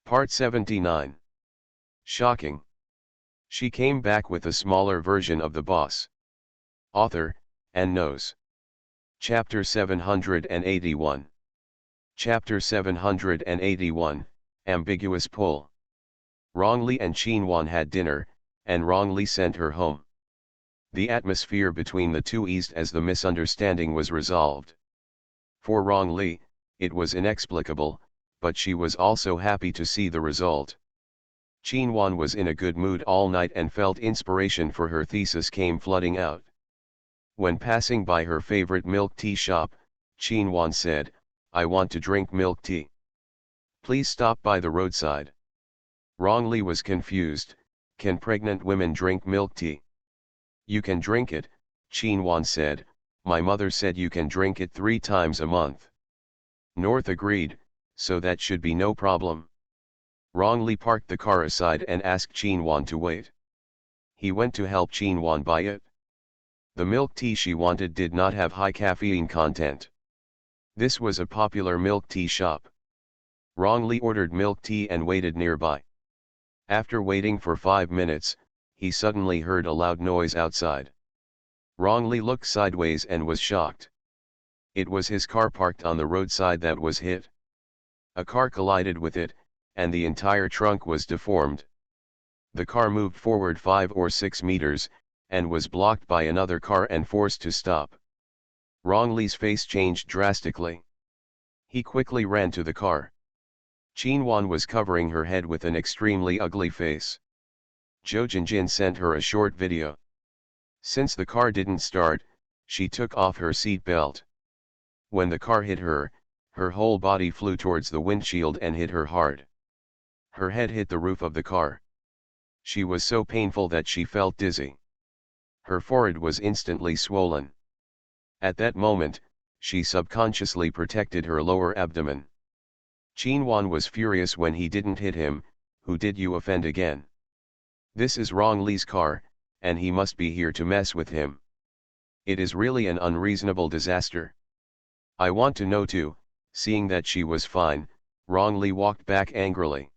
Part 79. Shocking. She came back with a smaller version of the boss. Author, and knows. Chapter 781. Chapter 781, Ambiguous Pull. Rong Li and Qinwan had dinner, and Rong Li sent her home. The atmosphere between the two eased as the misunderstanding was resolved. For Rong Li, it was inexplicable, but she was also happy to see the result. Qinwan was in a good mood all night and felt inspiration for her thesis came flooding out. When passing by her favorite milk tea shop, Qinwan said, "I want to drink milk tea. Please stop by the roadside." Rong Li was confused. Can pregnant women drink milk tea? You can drink it, Qinwan said. My mother said you can drink it 3 times a month. North agreed, so that should be no problem. Rong Li parked the car aside and asked Qinwan to wait. He went to help Qinwan buy it. The milk tea she wanted did not have high caffeine content. This was a popular milk tea shop. Rong Li ordered milk tea and waited nearby. After waiting for 5 minutes, he suddenly heard a loud noise outside. Rong Li looked sideways and was shocked. It was his car parked on the roadside that was hit. A car collided with it, and the entire trunk was deformed. The car moved forward 5 or 6 meters, and was blocked by another car and forced to stop. Rong Li's face changed drastically. He quickly ran to the car. Qinwan was covering her head with an extremely ugly face. Zhou Jinjin sent her a short video. Since the car didn't start, she took off her seat belt. When the car hit her, her whole body flew towards the windshield and hit her hard. Her head hit the roof of the car. She was so painful that she felt dizzy. Her forehead was instantly swollen. At that moment, she subconsciously protected her lower abdomen. Qinwan was furious when he didn't hit him. Who did you offend again? This is Rong Li's car, and he must be here to mess with him. It is really an unreasonable disaster. I want to know too. Seeing that she was fine, Rong Li walked back angrily.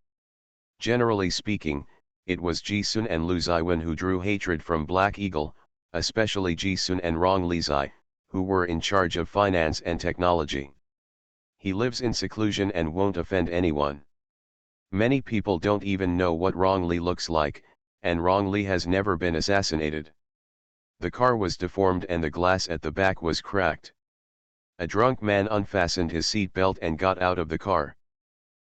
Generally speaking, it was Ji-sun and Lu Ziwen who drew hatred from Black Eagle, especially Ji-sun and Rong Li Zai, who were in charge of finance and technology. He lives in seclusion and won't offend anyone. Many people don't even know what Rong Li looks like, and Rong Li has never been assassinated. The car was deformed and the glass at the back was cracked. A drunk man unfastened his seat belt and got out of the car.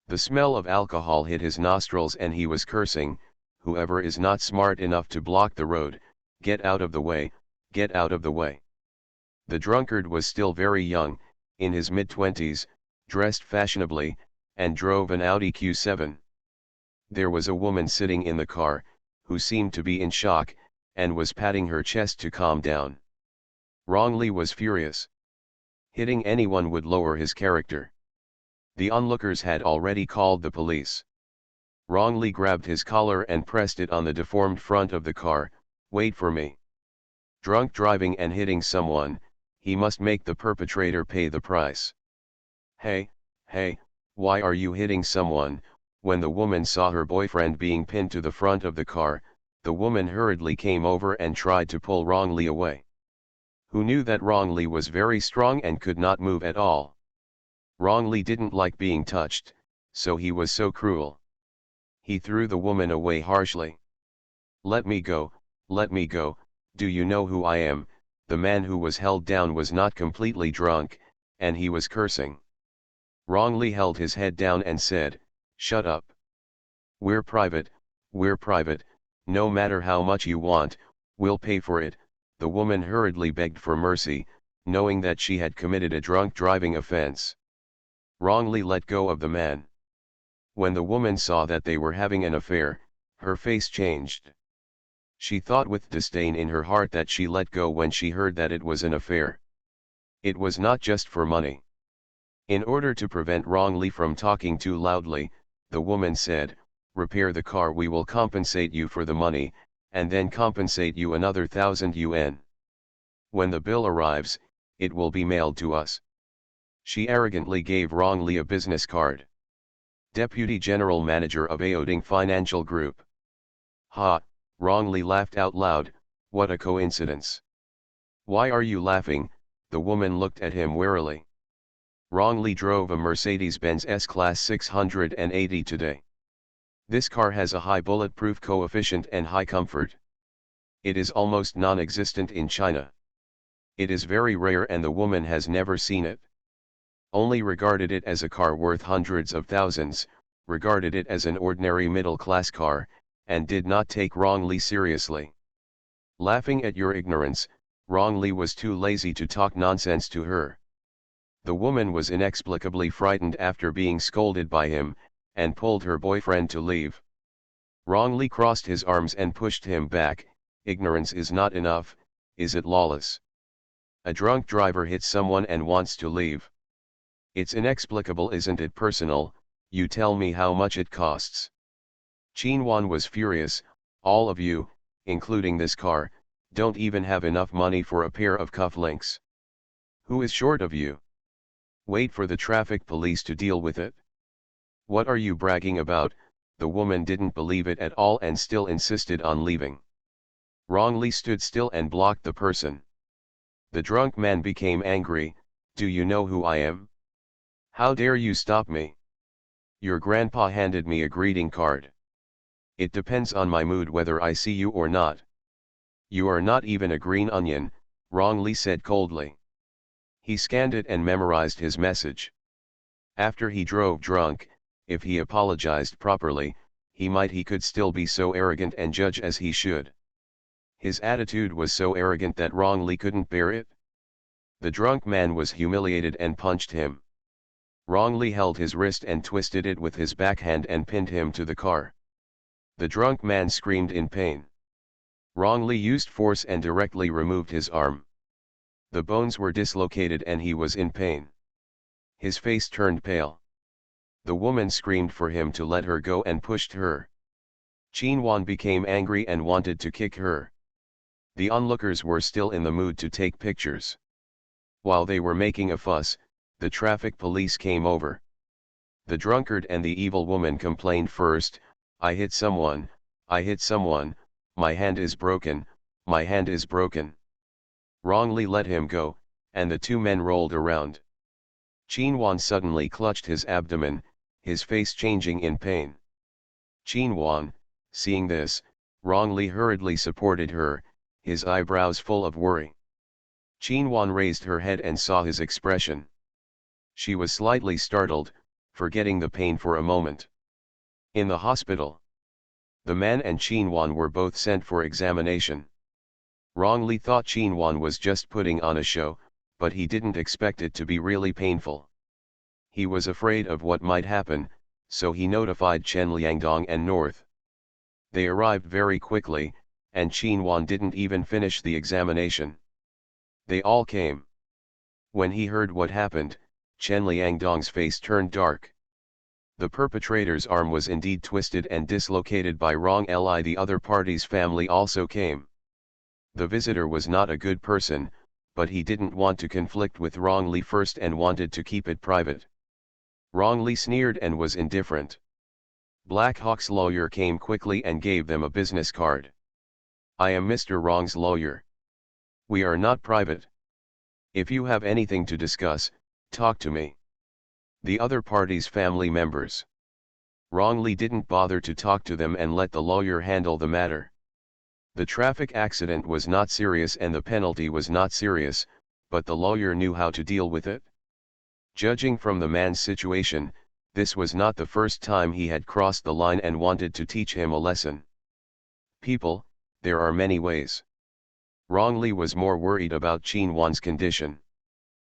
The smell of alcohol hit his nostrils and he was cursing, "Whoever is not smart enough to block the road, get out of the way, get out of the way." The drunkard was still very young, in his mid-20s, dressed fashionably, and drove an Audi Q7. There was a woman sitting in the car, who seemed to be in shock, and was patting her chest to calm down. Rong Li was furious. Hitting anyone would lower his character. The onlookers had already called the police. Rong Li grabbed his collar and pressed it on the deformed front of the car. "Wait for me." Drunk driving and hitting someone, he must make the perpetrator pay the price. Hey, why are you hitting someone?" When the woman saw her boyfriend being pinned to the front of the car, the woman hurriedly came over and tried to pull Rong Li away. Who knew that Rong Li was very strong and could not move at all? Rong Li didn't like being touched, so he was so cruel. He threw the woman away harshly. Let me go, do you know who I am?" The man who was held down was not completely drunk, and he was cursing. Rong Li held his head down and said, "Shut up. We're private, no matter how much you want, we'll pay for it." The woman hurriedly begged for mercy, knowing that she had committed a drunk driving offense. Rong Li let go of the man. When the woman saw that they were having an affair, her face changed. She thought with disdain in her heart that she let go when she heard that it was an affair. It was not just for money. In order to prevent Rong Li from talking too loudly, the woman said, "Repair the car, we will compensate you for the money, and then compensate you another 1,000 yuan. When the bill arrives, it will be mailed to us." She arrogantly gave Rong Li a business card. Deputy General Manager of Aoding Financial Group. Ha, wrongly laughed out loud, what a coincidence. Why are you laughing? The woman looked at him warily. Wrongly drove a Mercedes-Benz S-Class 680 today. This car has a high bulletproof coefficient and high comfort. It is almost non-existent in China. It is very rare and the woman has never seen it. Only regarded it as a car worth hundreds of thousands, regarded it as an ordinary middle-class car, and did not take wrongly seriously. Laughing at your ignorance, wrongly was too lazy to talk nonsense to her. The woman was inexplicably frightened after being scolded by him, and pulled her boyfriend to leave. Wrongly crossed his arms and pushed him back. Ignorance is not enough, is it, Lawless? A drunk driver hits someone and wants to leave. It's inexplicable, isn't it? Personal, you tell me how much it costs. Qinwan was furious. All of you, including this car, don't even have enough money for a pair of cufflinks. Who is short of you? Wait for the traffic police to deal with it. What are you bragging about? The woman didn't believe it at all and still insisted on leaving. Wrongly stood still and blocked the person. The drunk man became angry. Do you know who I am? How dare you stop me? Your grandpa handed me a greeting card. It depends on my mood whether I see you or not. You are not even a green onion, Wrongly said coldly. He scanned it and memorized his message. After he drove drunk, if he apologized properly, he could still be so arrogant and judge as he should. His attitude was so arrogant that Wrongly couldn't bear it. The drunk man was humiliated and punched him. Wrongly held his wrist and twisted it with his backhand and pinned him to the car. The drunk man screamed in pain. Wrongly used force and directly removed his arm. The bones were dislocated and he was in pain. His face turned pale. The woman screamed for him to let her go and pushed her. Qinwan became angry and wanted to kick her. The onlookers were still in the mood to take pictures. While they were making a fuss, the traffic police came over. The drunkard and the evil woman complained first. I hit someone, my hand is broken, my hand is broken. Wrongly let him go, and the two men rolled around. Qinwan suddenly clutched his abdomen, his face changing in pain. Qinwan, seeing this, Wrongly hurriedly supported her, his eyebrows full of worry. Qinwan raised her head and saw his expression. She was slightly startled, forgetting the pain for a moment. In the hospital, the man and Qinwan were both sent for examination. Wrongly thought Qinwan was just putting on a show, but he didn't expect it to be really painful. He was afraid of what might happen, so he notified Chen Liangdong and North. They arrived very quickly, and Qinwan didn't even finish the examination. They all came. When he heard what happened, Chen Liangdong's face turned dark. The perpetrator's arm was indeed twisted and dislocated by Wrongly. The other party's family also came. The visitor was not a good person, but he didn't want to conflict with Wrongly first and wanted to keep it private. Wrongly sneered and was indifferent. Black Hawk's lawyer came quickly and gave them a business card. I am Mr. Wrong's lawyer. We are not private. If you have anything to discuss, talk to me. The other party's family members. Wrongly didn't bother to talk to them and let the lawyer handle the matter. The traffic accident was not serious and the penalty was not serious, but the lawyer knew how to deal with it. Judging from the man's situation, this was not the first time he had crossed the line and wanted to teach him a lesson. People, there are many ways. Wrongly was more worried about Qinwan's condition.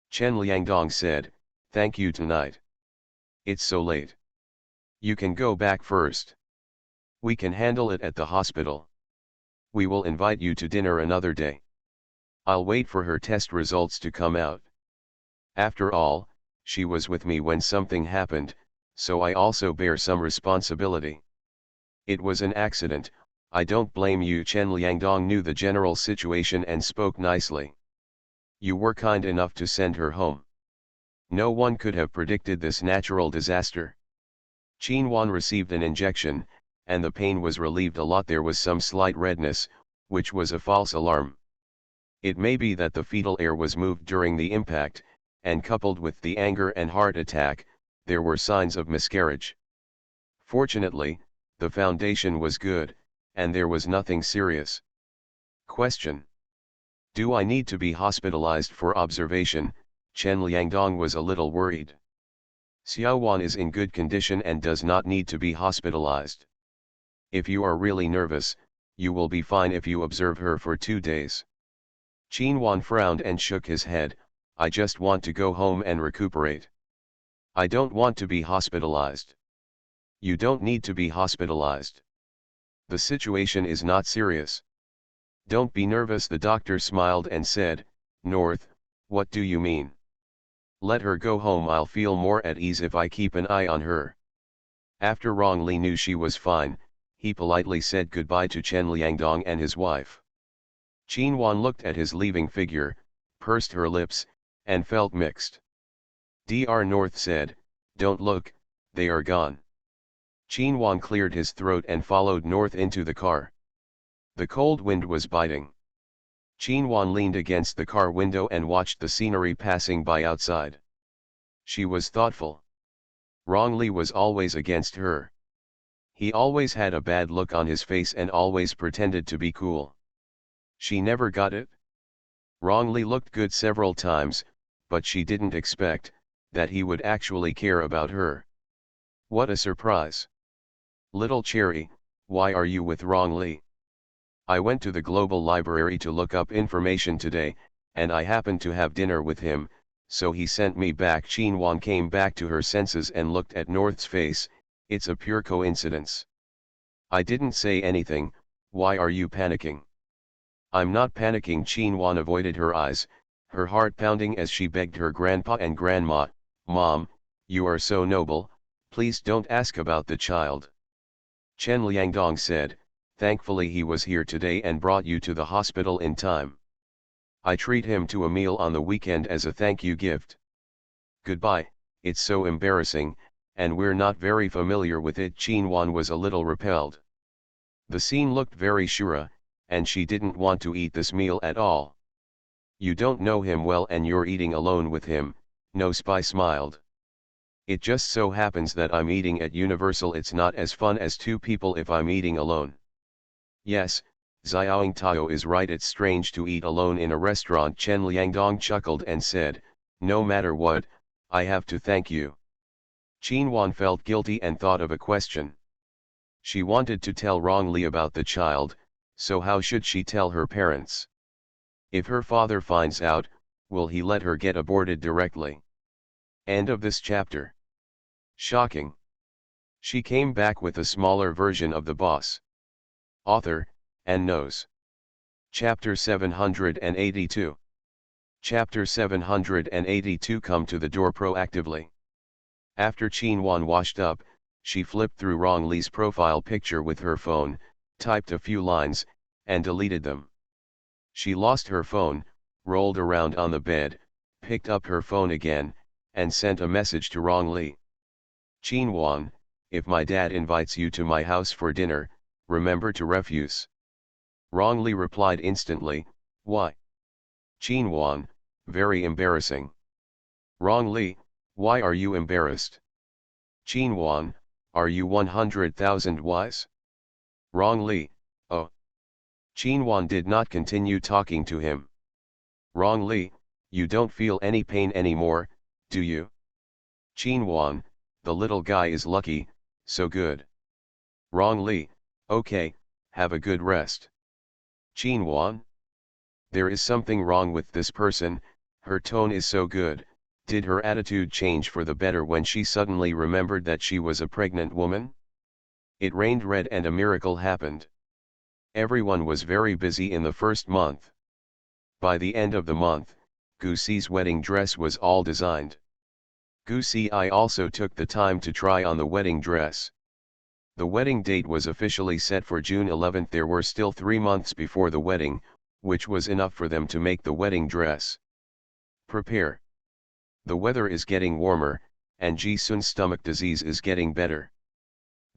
Chen Liangdong said, thank you tonight. It's so late. You can go back first. We can handle it at the hospital. We will invite you to dinner another day. I'll wait for her test results to come out. After all, she was with me when something happened, so I also bear some responsibility. It was an accident, I don't blame you. Chen Liangdong knew the general situation and spoke nicely. You were kind enough to send her home. No one could have predicted this natural disaster. Wan received an injection, and the pain was relieved a lot. There was some slight redness, which was a false alarm. It may be that the fetal air was moved during the impact, and coupled with the anger and heart attack, there were signs of miscarriage. Fortunately, the foundation was good, and there was nothing serious. Question: do I need to be hospitalized for observation? Chen Liangdong was a little worried. Xiaowan is in good condition and does not need to be hospitalized. If you are really nervous, you will be fine if you observe her for 2 days. Wan frowned and shook his head. I just want to go home and recuperate. I don't want to be hospitalized. You don't need to be hospitalized. The situation is not serious. Don't be nervous. The doctor smiled and said, North, what do you mean? Let her go home. I'll feel more at ease if I keep an eye on her. After Rong Li knew she was fine, he politely said goodbye to Chen Liangdong and his wife. Wan looked at his leaving figure, pursed her lips, and felt mixed. Dr. North said, don't look, they are gone. Wan cleared his throat and followed North into the car. The cold wind was biting. Wan leaned against the car window and watched the scenery passing by outside. She was thoughtful. Rong Li was always against her. He always had a bad look on his face and always pretended to be cool. She never got it. Rong Li looked good several times, but she didn't expect that he would actually care about her. What a surprise. Little Cherry, why are you with Rong Li? I went to the Global Library to look up information today, and I happened to have dinner with him, so he sent me back. Wan came back to her senses and looked at North's face. It's a pure coincidence. I didn't say anything. Why are you panicking? I'm not panicking. Wan avoided her eyes, her heart pounding as she begged her grandpa and grandma, Mom, you are so noble, please don't ask about the child. Chen Liangdong said, thankfully he was here today and brought you to the hospital in time. I treat him to a meal on the weekend as a thank you gift. Goodbye, it's so embarrassing, and we're not very familiar with it. Wan was a little repelled. The scene looked very shura, and she didn't want to eat this meal at all. You don't know him well and you're eating alone with him, No Spy smiled. It just so happens that I'm eating at Universal. It's not as fun as 2 people if I'm eating alone. Yes, Xiaoying Tao is right, it's strange to eat alone in a restaurant. Chen Liangdong chuckled and said, no matter what, I have to thank you. Wan felt guilty and thought of a question. She wanted to tell Rong Li about the child, so how should she tell her parents? If her father finds out, will he let her get aborted directly? End of this chapter. Shocking. She came back with a smaller version of the boss. Author, and knows. Chapter 782. Chapter 782. Come to the door proactively. After Wan washed up, she flipped through Rong Li's profile picture with her phone, typed a few lines, and deleted them. She lost her phone, rolled around on the bed, picked up her phone again, and sent a message to Rong Li. Wan, if my dad invites you to my house for dinner, remember to refuse. Rong Li replied instantly, why? Wan, very embarrassing. Rong Li, why are you embarrassed? Wan, are you 100,000 wise? Rong Li, oh. Wan did not continue talking to him. Rong Li, you don't feel any pain anymore, do you? Wan, the little guy is lucky, so good. Rong Li, okay, have a good rest. Wan, there is something wrong with this person, her tone is so good. Did her attitude change for the better when she suddenly remembered that she was a pregnant woman? It rained red and a miracle happened. Everyone was very busy in the first month. By the end of the month, Guxi's wedding dress was all designed. Guxi also took the time to try on the wedding dress. The wedding date was officially set for June 11. There were still 3 months before the wedding, which was enough for them to make the wedding dress. Prepare. The weather is getting warmer, and Ji Sun's stomach disease is getting better.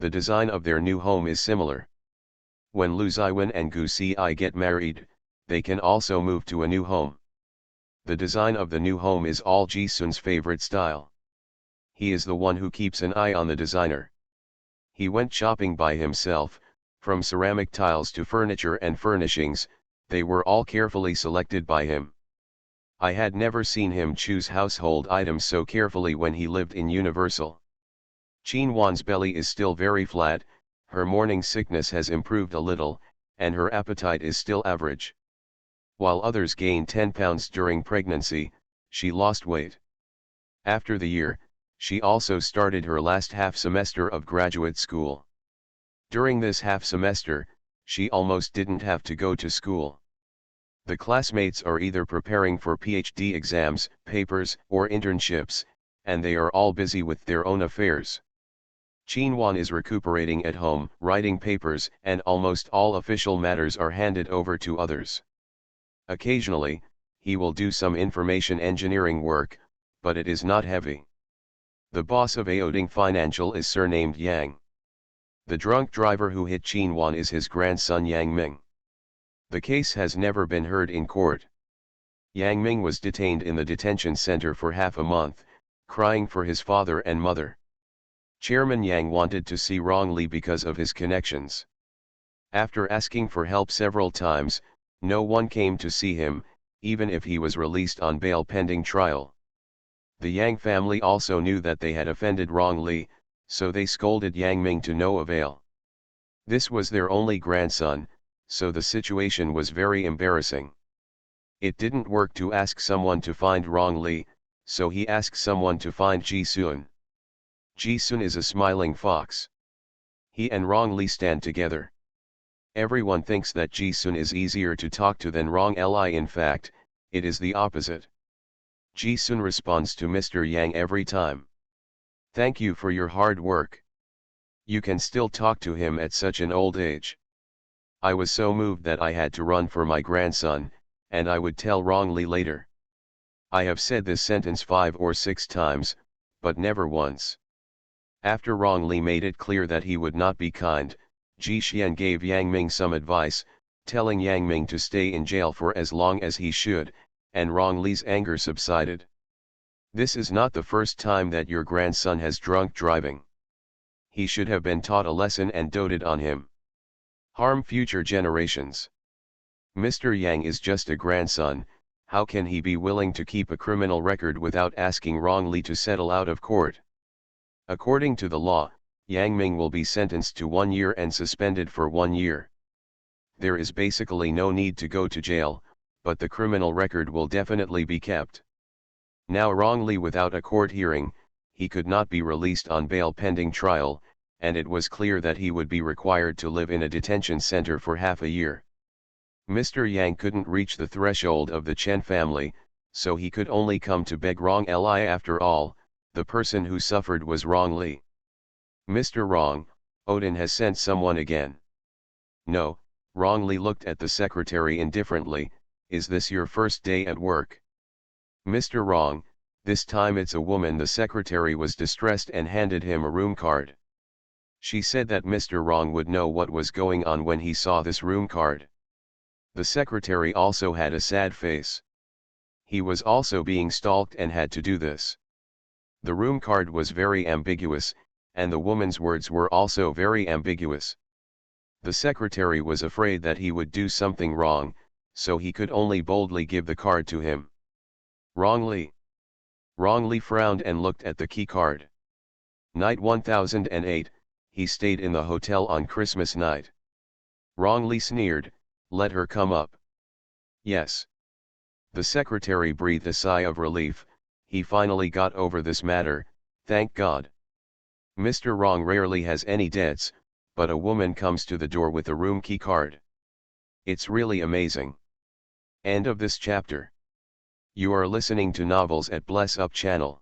The design of their new home is similar. When Lu Ziwen and Gu Xi get married, they can also move to a new home. The design of the new home is all Ji-sun's favorite style. He is the one who keeps an eye on the designer. He went shopping by himself, from ceramic tiles to furniture and furnishings, they were all carefully selected by him. I had never seen him choose household items so carefully when he lived in Universal. Qin Wan's belly is still very flat, her morning sickness has improved a little, and her appetite is still average. While others gained 10 pounds during pregnancy, she lost weight. After the year, she also started her last half semester of graduate school. During this half semester, she almost didn't have to go to school. The classmates are either preparing for PhD exams, papers, or internships, and they are all busy with their own affairs. Qin Wan is recuperating at home, writing papers, and almost all official matters are handed over to others. Occasionally, he will do some information engineering work, but it is not heavy. The boss of Aoding Financial is surnamed Yang. The drunk driver who hit Qin Wan is his grandson Yang Ming. The case has never been heard in court. Yang Ming was detained in the detention center for half a month, crying for his father and mother. Chairman Yang wanted to see Rong Li because of his connections. After asking for help several times, no one came to see him, even if he was released on bail pending trial. The Yang family also knew that they had offended Rong Li, so they scolded Yang Ming to no avail. This was their only grandson, so the situation was very embarrassing. It didn't work to ask someone to find Rong Li, so he asked someone to find Ji-sun. Ji-sun is a smiling fox. He and Rong Li stand together. Everyone thinks that Ji-sun is easier to talk to than Rong Li. In fact, it is the opposite. Ji-sun responds to Mr. Yang every time. Thank you for your hard work. You can still talk to him at such an old age. I was so moved that I had to run for my grandson, and I would tell Rong Li later. I have said this sentence 5 or 6 times, but never once. After Rong Li made it clear that he would not be kind, Ji Xian gave Yang Ming some advice, telling Yang Ming to stay in jail for as long as he should, and Rong Li's anger subsided. This is not the first time that your grandson has drunk driving. He should have been taught a lesson and doted on him. Harm future generations. Mr. Yang is just a grandson, how can he be willing to keep a criminal record without asking Rong Li to settle out of court? According to the law, Yang Ming will be sentenced to 1 year and suspended for 1 year. There is basically no need to go to jail, but the criminal record will definitely be kept. Now Rong Li without a court hearing, he could not be released on bail pending trial, and it was clear that he would be required to live in a detention center for half a year. Mr. Yang couldn't reach the threshold of the Chen family, so he could only come to beg Rong Li. After all, the person who suffered was Rong Li. Mr. Rong, Odin has sent someone again. No, Rong Li looked at the secretary indifferently, is this your first day at work? Mr. Rong, this time it's a woman. The secretary was distressed and handed him a room card. She said that Mr. Rong would know what was going on when he saw this room card. The secretary also had a sad face. He was also being stalked and had to do this. The room card was very ambiguous, and the woman's words were also very ambiguous. The secretary was afraid that he would do something wrong, so he could only boldly give the card to him. Rong Li. Rong Li frowned and looked at the key card. Night 1008, he stayed in the hotel on Christmas night. Rong Li sneered, let her come up. Yes. The secretary breathed a sigh of relief, he finally got over this matter, thank God. Mr. Rong rarely has any debts, but a woman comes to the door with a room key card. It's really amazing. End of this chapter. You are listening to novels at Bless Up channel.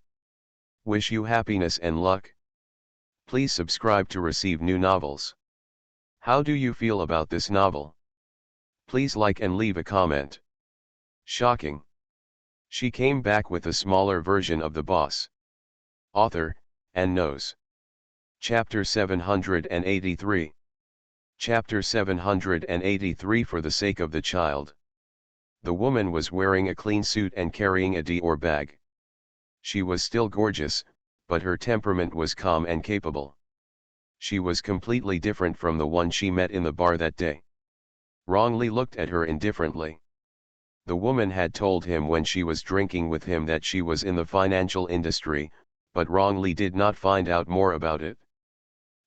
Wish you happiness and luck. Please subscribe to receive new novels. How do you feel about this novel? Please like and leave a comment. Shocking. She came back with a smaller version of the boss. Author, and knows. Chapter 783. Chapter 783. For the sake of the child. The woman was wearing a clean suit and carrying a Dior bag. She was still gorgeous, but her temperament was calm and capable. She was completely different from the one she met in the bar that day. Wrongly looked at her indifferently. The woman had told him when she was drinking with him that she was in the financial industry, but wrongly did not find out more about it.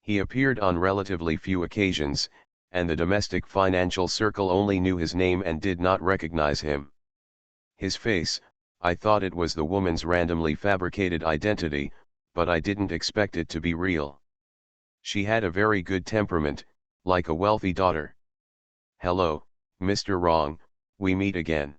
He appeared on relatively few occasions, and the domestic financial circle only knew his name and did not recognize him. His face, I thought it was the woman's randomly fabricated identity, but I didn't expect it to be real. She had a very good temperament, like a wealthy daughter. "Hello, Mr. Wrong, we meet again.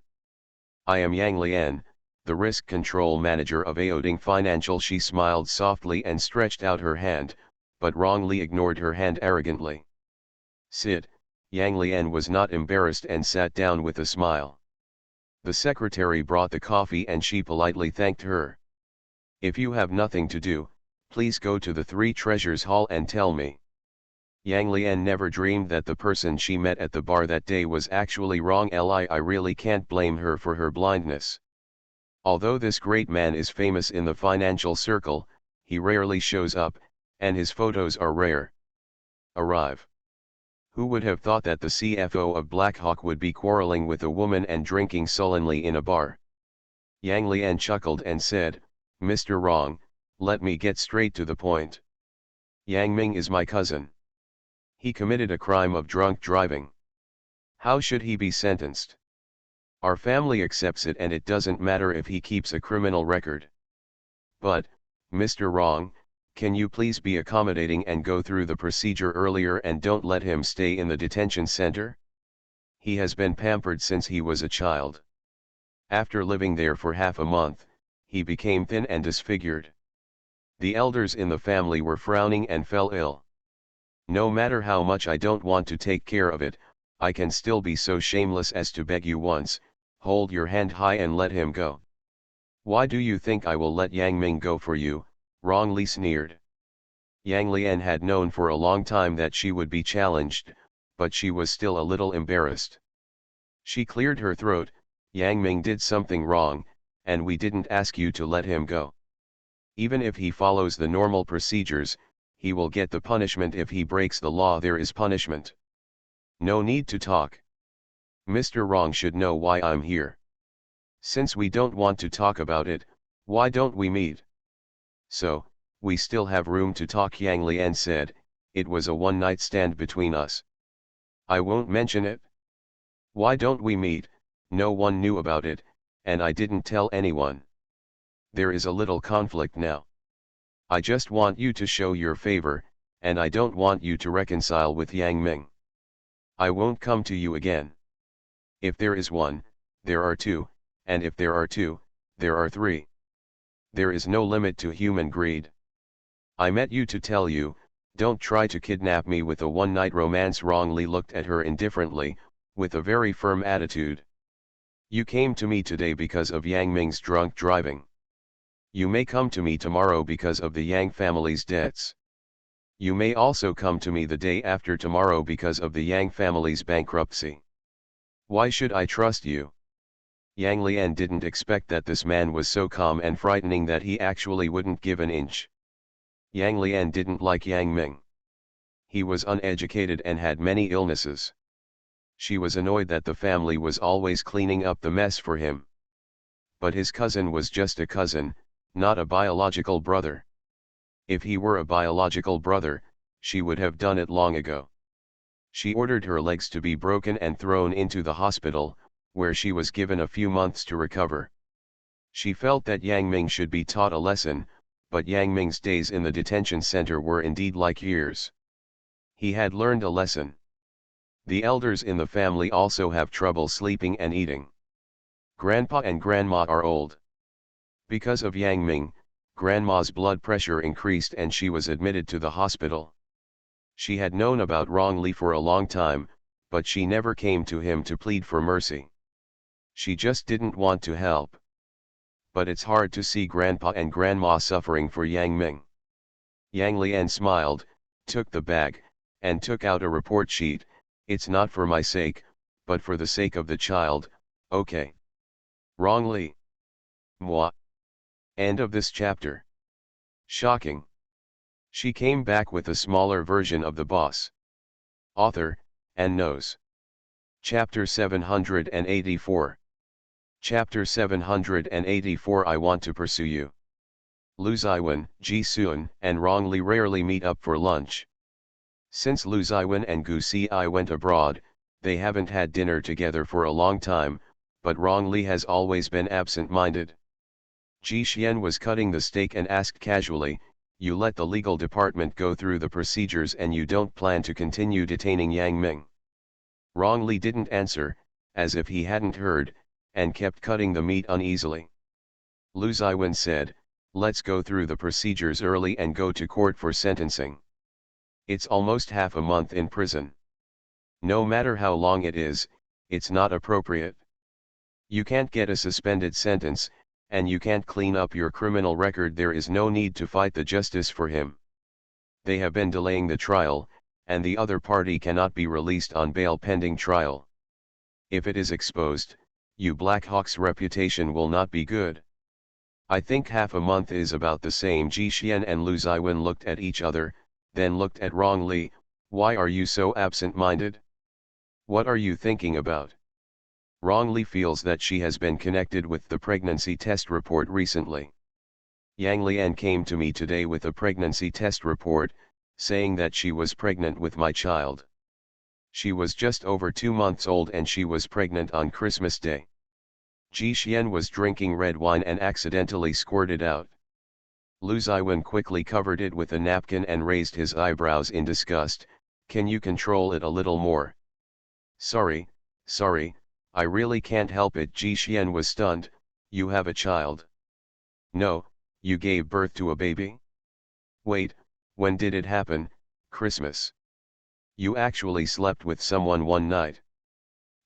I am Yang Lian, the risk control manager of Aoding Financial." She smiled softly and stretched out her hand, but wrongly ignored her hand arrogantly. "Sit." Yang Lian was not embarrassed and sat down with a smile. The secretary brought the coffee and she politely thanked her. "If you have nothing to do, please go to the Three Treasures Hall and tell me." Yang Lian never dreamed that the person she met at the bar that day was actually Wrong. I really can't blame her for her blindness. Although this great man is famous in the financial circle, he rarely shows up, and his photos are rare. Arrive. Who would have thought that the CFO of Blackhawk would be quarreling with a woman and drinking sullenly in a bar? Yang Lian chuckled and said, "Mr. Wrong, let me get straight to the point. Yang Ming is my cousin. He committed a crime of drunk driving. How should he be sentenced? Our family accepts it and it doesn't matter if he keeps a criminal record. But, Mr. Wrong, can you please be accommodating and go through the procedure earlier and don't let him stay in the detention center? He has been pampered since he was a child. After living there for half a month, he became thin and disfigured. The elders in the family were frowning and fell ill. No matter how much I don't want to take care of it, I can still be so shameless as to beg you once, hold your hand high and let him go." "Why do you think I will let Yang Ming go for you?" Wrongly sneered. Yang Lian had known for a long time that she would be challenged, but she was still a little embarrassed. She cleared her throat. "Yang Ming did something wrong, and we didn't ask you to let him go. Even if he follows the normal procedures, he will get the punishment. If he breaks the law, there is punishment. No need to talk. Mr. Wrong should know why I'm here. Since we don't want to talk about it, why don't we meet?" "So, we still have room to talk," Yang Lian said. "It was a one-night stand between us. I won't mention it. Why don't we meet? No one knew about it, and I didn't tell anyone. There is a little conflict now. I just want you to show your favor, and I don't want you to reconcile with Yang Ming. I won't come to you again. If there is one, there are two, and if there are two, there are three. There is no limit to human greed. I met you to tell you, don't try to kidnap me with a one-night romance." Wrongly looked at her indifferently, with a very firm attitude. "You came to me today because of Yang Ming's drunk driving. You may come to me tomorrow because of the Yang family's debts. You may also come to me the day after tomorrow because of the Yang family's bankruptcy. Why should I trust you?" Yang Lian didn't expect that this man was so calm and frightening that he actually wouldn't give an inch. Yang Lian didn't like Yang Ming. He was uneducated and had many illnesses. She was annoyed that the family was always cleaning up the mess for him. But his cousin was just a cousin, not a biological brother. If he were a biological brother, she would have done it long ago. She ordered her legs to be broken and thrown into the hospital, where she was given a few months to recover. She felt that Yang Ming should be taught a lesson, but Yang Ming's days in the detention center were indeed like years. He had learned a lesson. The elders in the family also have trouble sleeping and eating. Grandpa and Grandma are old. Because of Yang Ming, Grandma's blood pressure increased and she was admitted to the hospital. She had known about Wrongly for a long time, but she never came to him to plead for mercy. She just didn't want to help. But it's hard to see Grandpa and Grandma suffering for Yang Ming. Yang Lian smiled, took the bag, and took out a report sheet. It's not for my sake, but for the sake of the child, okay. Wrongly. Moi. End of this chapter. Shocking. She came back with a smaller version of the boss. Author, and knows. Chapter 784. Chapter 784 I want to pursue you. Lu Ziwen, Ji Sun, and Rong Li rarely meet up for lunch. Since Lu Ziwen and Gu Si went abroad, they haven't had dinner together for a long time, but Rong Li has always been absent-minded. Ji Xian was cutting the steak and asked casually, "You let the legal department go through the procedures and you don't plan to continue detaining Yang Ming?" Rong Li didn't answer, as if he hadn't heard, and kept cutting the meat uneasily. Lu Ziwen said, "Let's go through the procedures early and go to court for sentencing. It's almost half a month in prison. No matter how long it is, it's not appropriate. You can't get a suspended sentence, and you can't clean up your criminal record. There is no need to fight the justice for him. They have been delaying the trial, and the other party cannot be released on bail pending trial. If it is exposed, you Black Hawk's reputation will not be good." I think half a month is about the same. Ji Xian and Lu Ziwen looked at each other, then looked at Rong Li. "Why are you so absent-minded? What are you thinking about?" Rong Li feels that she has been connected with the pregnancy test report recently. "Yang Lian came to me today with a pregnancy test report, saying that she was pregnant with my child. She was just over 2 months old and she was pregnant on Christmas Day." Ji Xian was drinking red wine and accidentally squirted out. Lu Ziwen quickly covered it with a napkin and raised his eyebrows in disgust. "Can you control it a little more?" Sorry, I really can't help it." Ji Xian was stunned. "You have a child?" "No, you gave birth to a baby?" "Wait, when did it happen?" "Christmas. You actually slept with someone one night?"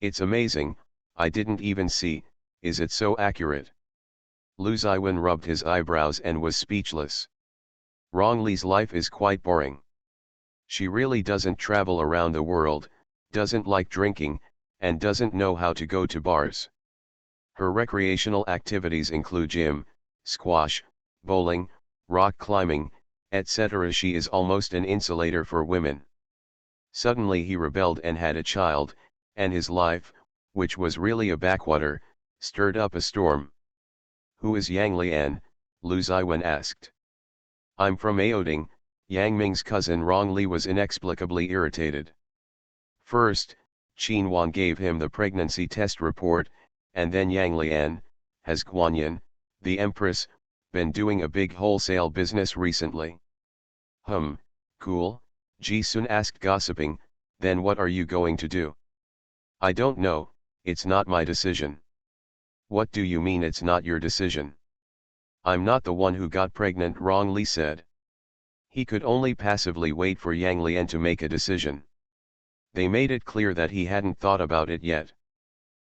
"It's amazing, I didn't even see. Is it so accurate?" Lu Ziwen rubbed his eyebrows and was speechless. Rong Li's life is quite boring. She really doesn't travel around the world, doesn't like drinking, and doesn't know how to go to bars. Her recreational activities include gym, squash, bowling, rock climbing, etc. She is almost an insulator for women. Suddenly he rebelled and had a child, and his life, which was really a backwater, stirred up a storm. "Who is Yang Lian?" Lu Ziwen asked. "I'm from Aoding, Yang Ming's cousin." Rong Li was inexplicably irritated. First, Qin Wan gave him the pregnancy test report, and then Yang Lian, has Guanyin, the empress, been doing a big wholesale business recently? Cool, Ji Sun asked gossiping. "Then what are you going to do?" "I don't know, it's not my decision." "What do you mean it's not your decision?" "I'm not the one who got pregnant," Rong Li said. He could only passively wait for Yang Lian to make a decision. They made it clear that he hadn't thought about it yet.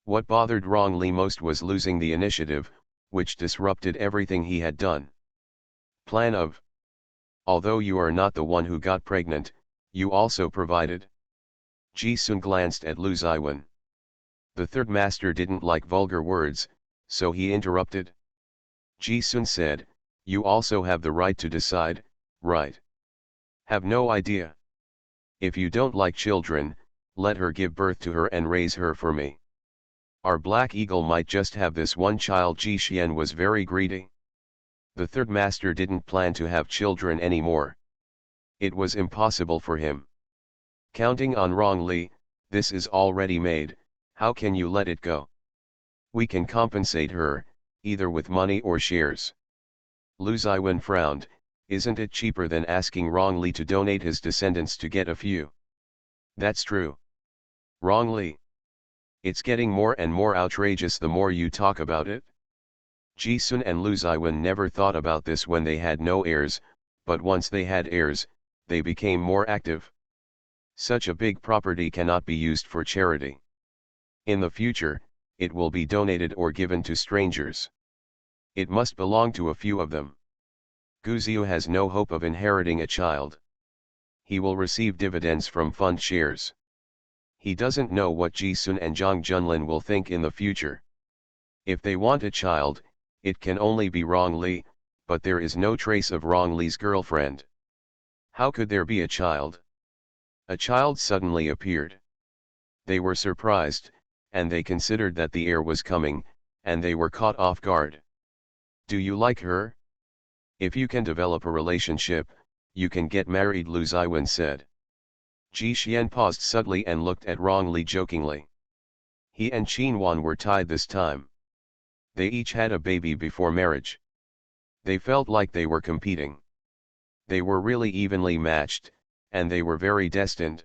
What bothered Rong Li most was losing the initiative, which disrupted everything he had done. Plan of. Although you are not the one who got pregnant, you also provided. Ji Sun glanced at Lu Ziwen. The third master didn't like vulgar words, so he interrupted. Ji Sun said, "You also have the right to decide, right?" "Have no idea. If you don't like children, let her give birth to her and raise her for me. Our Black Eagle might just have this one child." Ji Xian was very greedy. The third master didn't plan to have children anymore. It was impossible for him. "Counting on Rong Li, this is already made, how can you let it go?" "We can compensate her, either with money or shares." Lu Ziwen frowned. "Isn't it cheaper than asking Rong Li to donate his descendants to get a few?" "That's true. Rong Li. It's getting more and more outrageous the more you talk about it." Ji Sun and Lu Ziwen never thought about this when they had no heirs, but once they had heirs, they became more active. Such a big property cannot be used for charity. In the future, it will be donated or given to strangers. It must belong to a few of them. Guzio has no hope of inheriting a child. He will receive dividends from fund shares. He doesn't know what Ji-sun and Jang Junlin will think in the future. If they want a child, it can only be Rong Li, but there is no trace of Rong Li's girlfriend. How could there be a child? A child suddenly appeared. They were surprised, and they considered that the heir was coming, and they were caught off guard. Do you like her? If you can develop a relationship, you can get married, Lu Ziwen said. Ji Xian paused subtly and looked at Rong Li jokingly. He and Qin Wan were tied this time. They each had a baby before marriage. They felt like they were competing. They were really evenly matched, and they were very destined.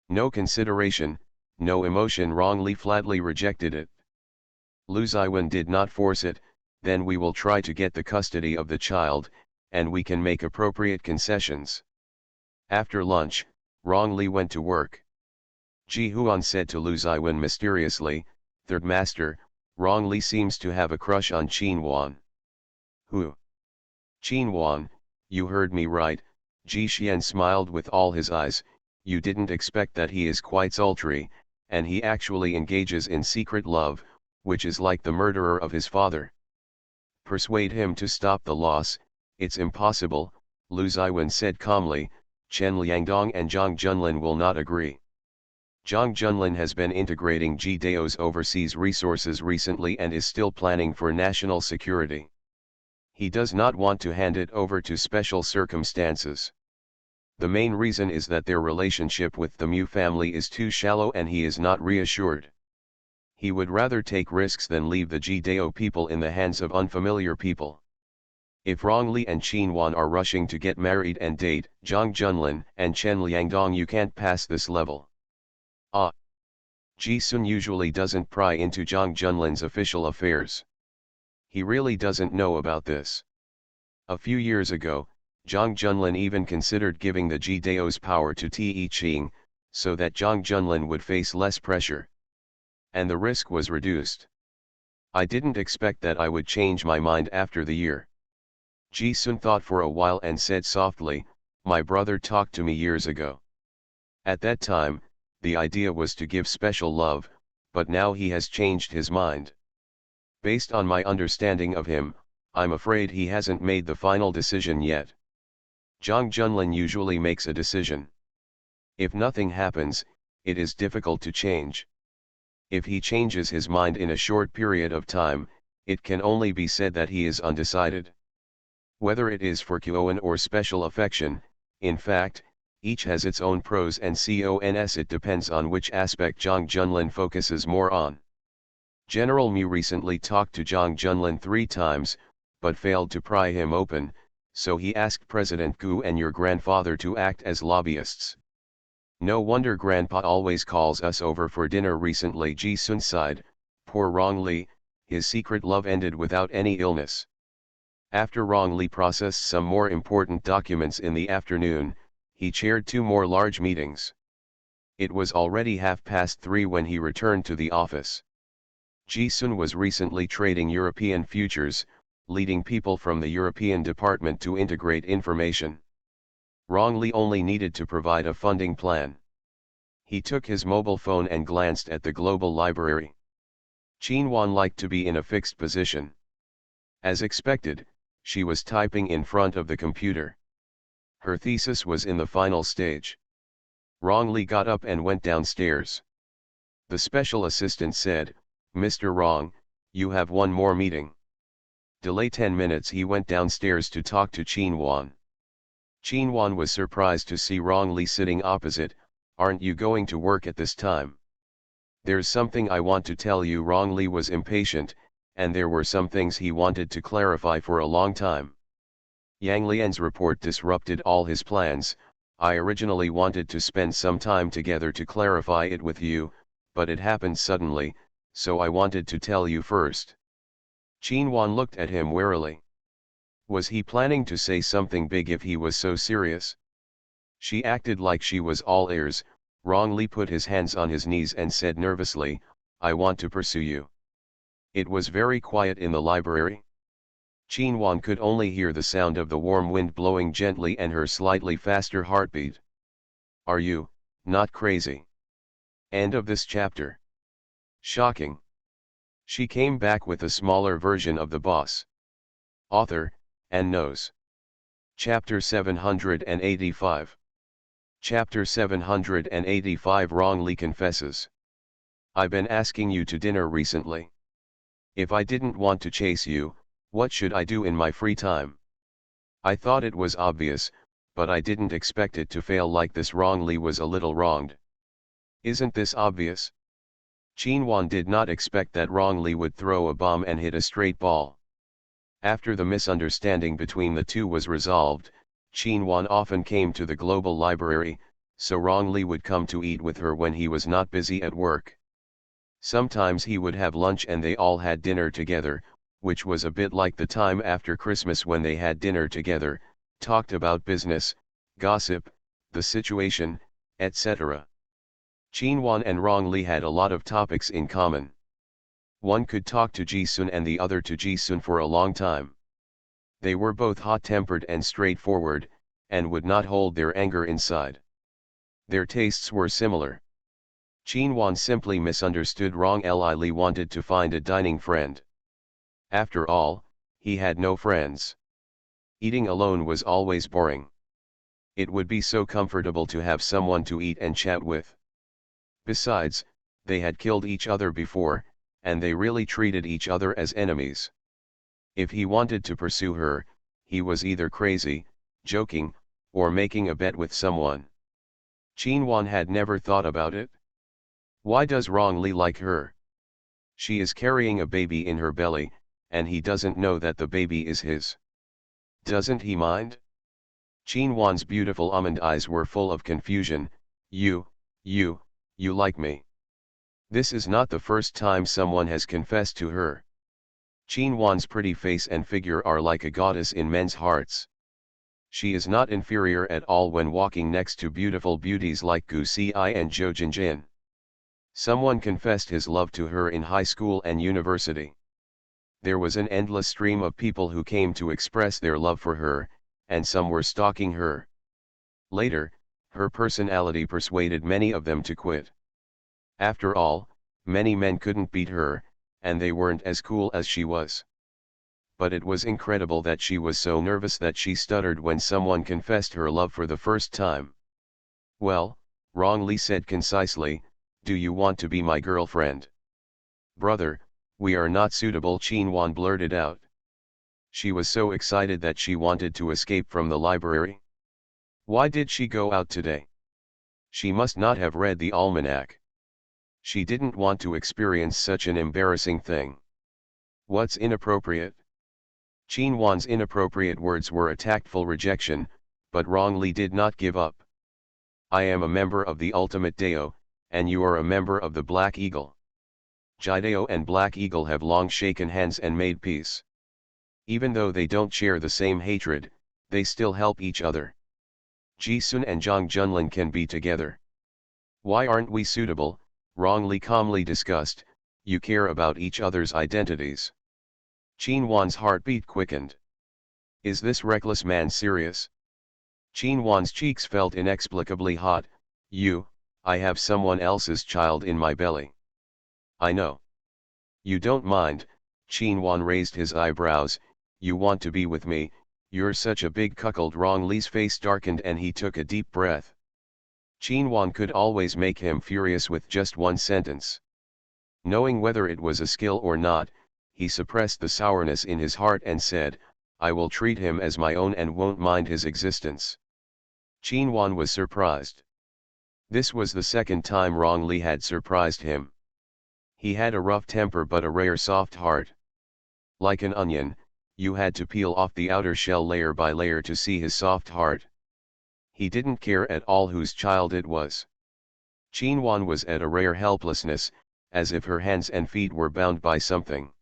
No consideration, no emotion. Rong Li flatly rejected it. Lu Ziwen did not force it. Then we will try to get the custody of the child, and we can make appropriate concessions. After lunch, Rong Li went to work. Ji Huan said to Lu Ziwen mysteriously, "Third master, Rong Li seems to have a crush on Qin Wan." "Who?" "Qin Wan, you heard me right." Ji Xian smiled with all his eyes. "You didn't expect that. He is quite sultry, and he actually engages in secret love, which is like the murderer of his father. Persuade him to stop the loss." "It's impossible," Lu Ziwen said calmly. "Chen Liangdong and Zhang Junlin will not agree." Zhang Junlin has been integrating Ji Dao's overseas resources recently and is still planning for national security. He does not want to hand it over to special circumstances. The main reason is that their relationship with the Mu family is too shallow and he is not reassured. He would rather take risks than leave the Ji Dao people in the hands of unfamiliar people. If Rong Li and Qin Wan are rushing to get married and date Zhang Junlin and Chen Liangdong, you can't pass this level. Ah. Ji-sun usually doesn't pry into Zhang Junlin's official affairs. He really doesn't know about this. A few years ago, Zhang Junlin even considered giving the Ji Dao's power to Te Ching, so that Zhang Junlin would face less pressure. And the risk was reduced. I didn't expect that I would change my mind after the year. Ji-sun thought for a while and said softly, "My brother talked to me years ago. At that time, the idea was to give special love, but now he has changed his mind. Based on my understanding of him, I'm afraid he hasn't made the final decision yet." Zhang Junlin usually makes a decision. If nothing happens, it is difficult to change. If he changes his mind in a short period of time, it can only be said that he is undecided. Whether it is for Kuoan or special affection, in fact, each has its own pros and cons. It depends on which aspect Zhang Junlin focuses more on. General Mu recently talked to Zhang Junlin 3 times, but failed to pry him open, so he asked President Gu and your grandfather to act as lobbyists. No wonder Grandpa always calls us over for dinner recently. Ji-sun sighed, "Poor Rong Li, his secret love ended without any illness." After Rong Li processed some more important documents in the afternoon, he chaired 2 more large meetings. It was already 3:30 when he returned to the office. Ji-sun was recently trading European futures, leading people from the European department to integrate information. Rong Li only needed to provide a funding plan. He took his mobile phone and glanced at the global library. Qin Wan liked to be in a fixed position. As expected, she was typing in front of the computer. Her thesis was in the final stage. Rong Li got up and went downstairs. The special assistant said, "Mr. Rong, you have one more meeting." Delay 10 minutes. He went downstairs to talk to Qin Wan. Qin Wan was surprised to see Rong Li sitting opposite. "Aren't you going to work at this time?" "There's something I want to tell you." Rong Li was impatient, and there were some things he wanted to clarify for a long time. Yang Lian's report disrupted all his plans. "I originally wanted to spend some time together to clarify it with you, but it happened suddenly, so I wanted to tell you first." Qin Wan looked at him warily. Was he planning to say something big if he was so serious? She acted like she was all ears. Rong Li put his hands on his knees and said nervously, "I want to pursue you." It was very quiet in the library. Qinwan could only hear the sound of the warm wind blowing gently and her slightly faster heartbeat. Are you not crazy? End of this chapter. Shocking. She came back with a smaller version of the boss. Author, and knows. Chapter 785. Chapter 785 Wrongly confesses. I've been asking you to dinner recently. If I didn't want to chase you, what should I do in my free time? I thought it was obvious, but I didn't expect it to fail like this. Wrongly was a little wronged. Isn't this obvious? Qinwan did not expect that Wrongly would throw a bomb and hit a straight ball. After the misunderstanding between the two was resolved, Qinwan often came to the global library, so Wrongly would come to eat with her when he was not busy at work. Sometimes he would have lunch and they all had dinner together, which was a bit like the time after Christmas when they had dinner together, talked about business, gossip, the situation, etc. Qinwan and Wrongly had a lot of topics in common. One could talk to Ji-sun and the other to Ji-sun for a long time. They were both hot-tempered and straightforward, and would not hold their anger inside. Their tastes were similar. Qinwan simply misunderstood Wrongly wanted to find a dining friend. After all, he had no friends. Eating alone was always boring. It would be so comfortable to have someone to eat and chat with. Besides, they had killed each other before, and they really treated each other as enemies. If he wanted to pursue her, he was either crazy, joking, or making a bet with someone. Qinwan had never thought about it. Why does Wrongly like her? She is carrying a baby in her belly, and he doesn't know that the baby is his. Doesn't he mind? Qinwan's beautiful almond eyes were full of confusion. You like me. This is not the first time someone has confessed to her. Qinwan's pretty face and figure are like a goddess in men's hearts. She is not inferior at all when walking next to beautiful beauties like Gu Si and Zhou Jinjin. Someone confessed his love to her in high school and university. There was an endless stream of people who came to express their love for her, and some were stalking her. Later, her personality persuaded many of them to quit. After all, many men couldn't beat her, and they weren't as cool as she was. But it was incredible that she was so nervous that she stuttered when someone confessed her love for the first time. Well, Wrongly said concisely, do you want to be my girlfriend? Brother, we are not suitable, Qinwan blurted out. She was so excited that she wanted to escape from the library. Why did she go out today? She must not have read the almanac. She didn't want to experience such an embarrassing thing. What's inappropriate? Qinwan's inappropriate words were a tactful rejection, but Wrongly did not give up. I am a member of the Ultimate Dao, and you are a member of the Black Eagle. Jidao and Black Eagle have long shaken hands and made peace. Even though they don't share the same hatred, they still help each other. Ji-sun and Zhang Junlin can be together. Why aren't we suitable? Wrongly calmly discussed, you care about each other's identities. Qinwan's heartbeat quickened. Is this reckless man serious? Qinwan's cheeks felt inexplicably hot. I have someone else's child in my belly. I know. You don't mind, Qinwan raised his eyebrows, you want to be with me, you're such a big cuckold. Wrongly's face darkened and he took a deep breath. Qinwan could always make him furious with just one sentence. Knowing whether it was a skill or not, he suppressed the sourness in his heart and said, I will treat him as my own and won't mind his existence. Qinwan was surprised. This was the second time Wrongly had surprised him. He had a rough temper but a rare soft heart. Like an onion, you had to peel off the outer shell layer by layer to see his soft heart. He didn't care at all whose child it was. Qinwan was at a rare helplessness, as if her hands and feet were bound by something.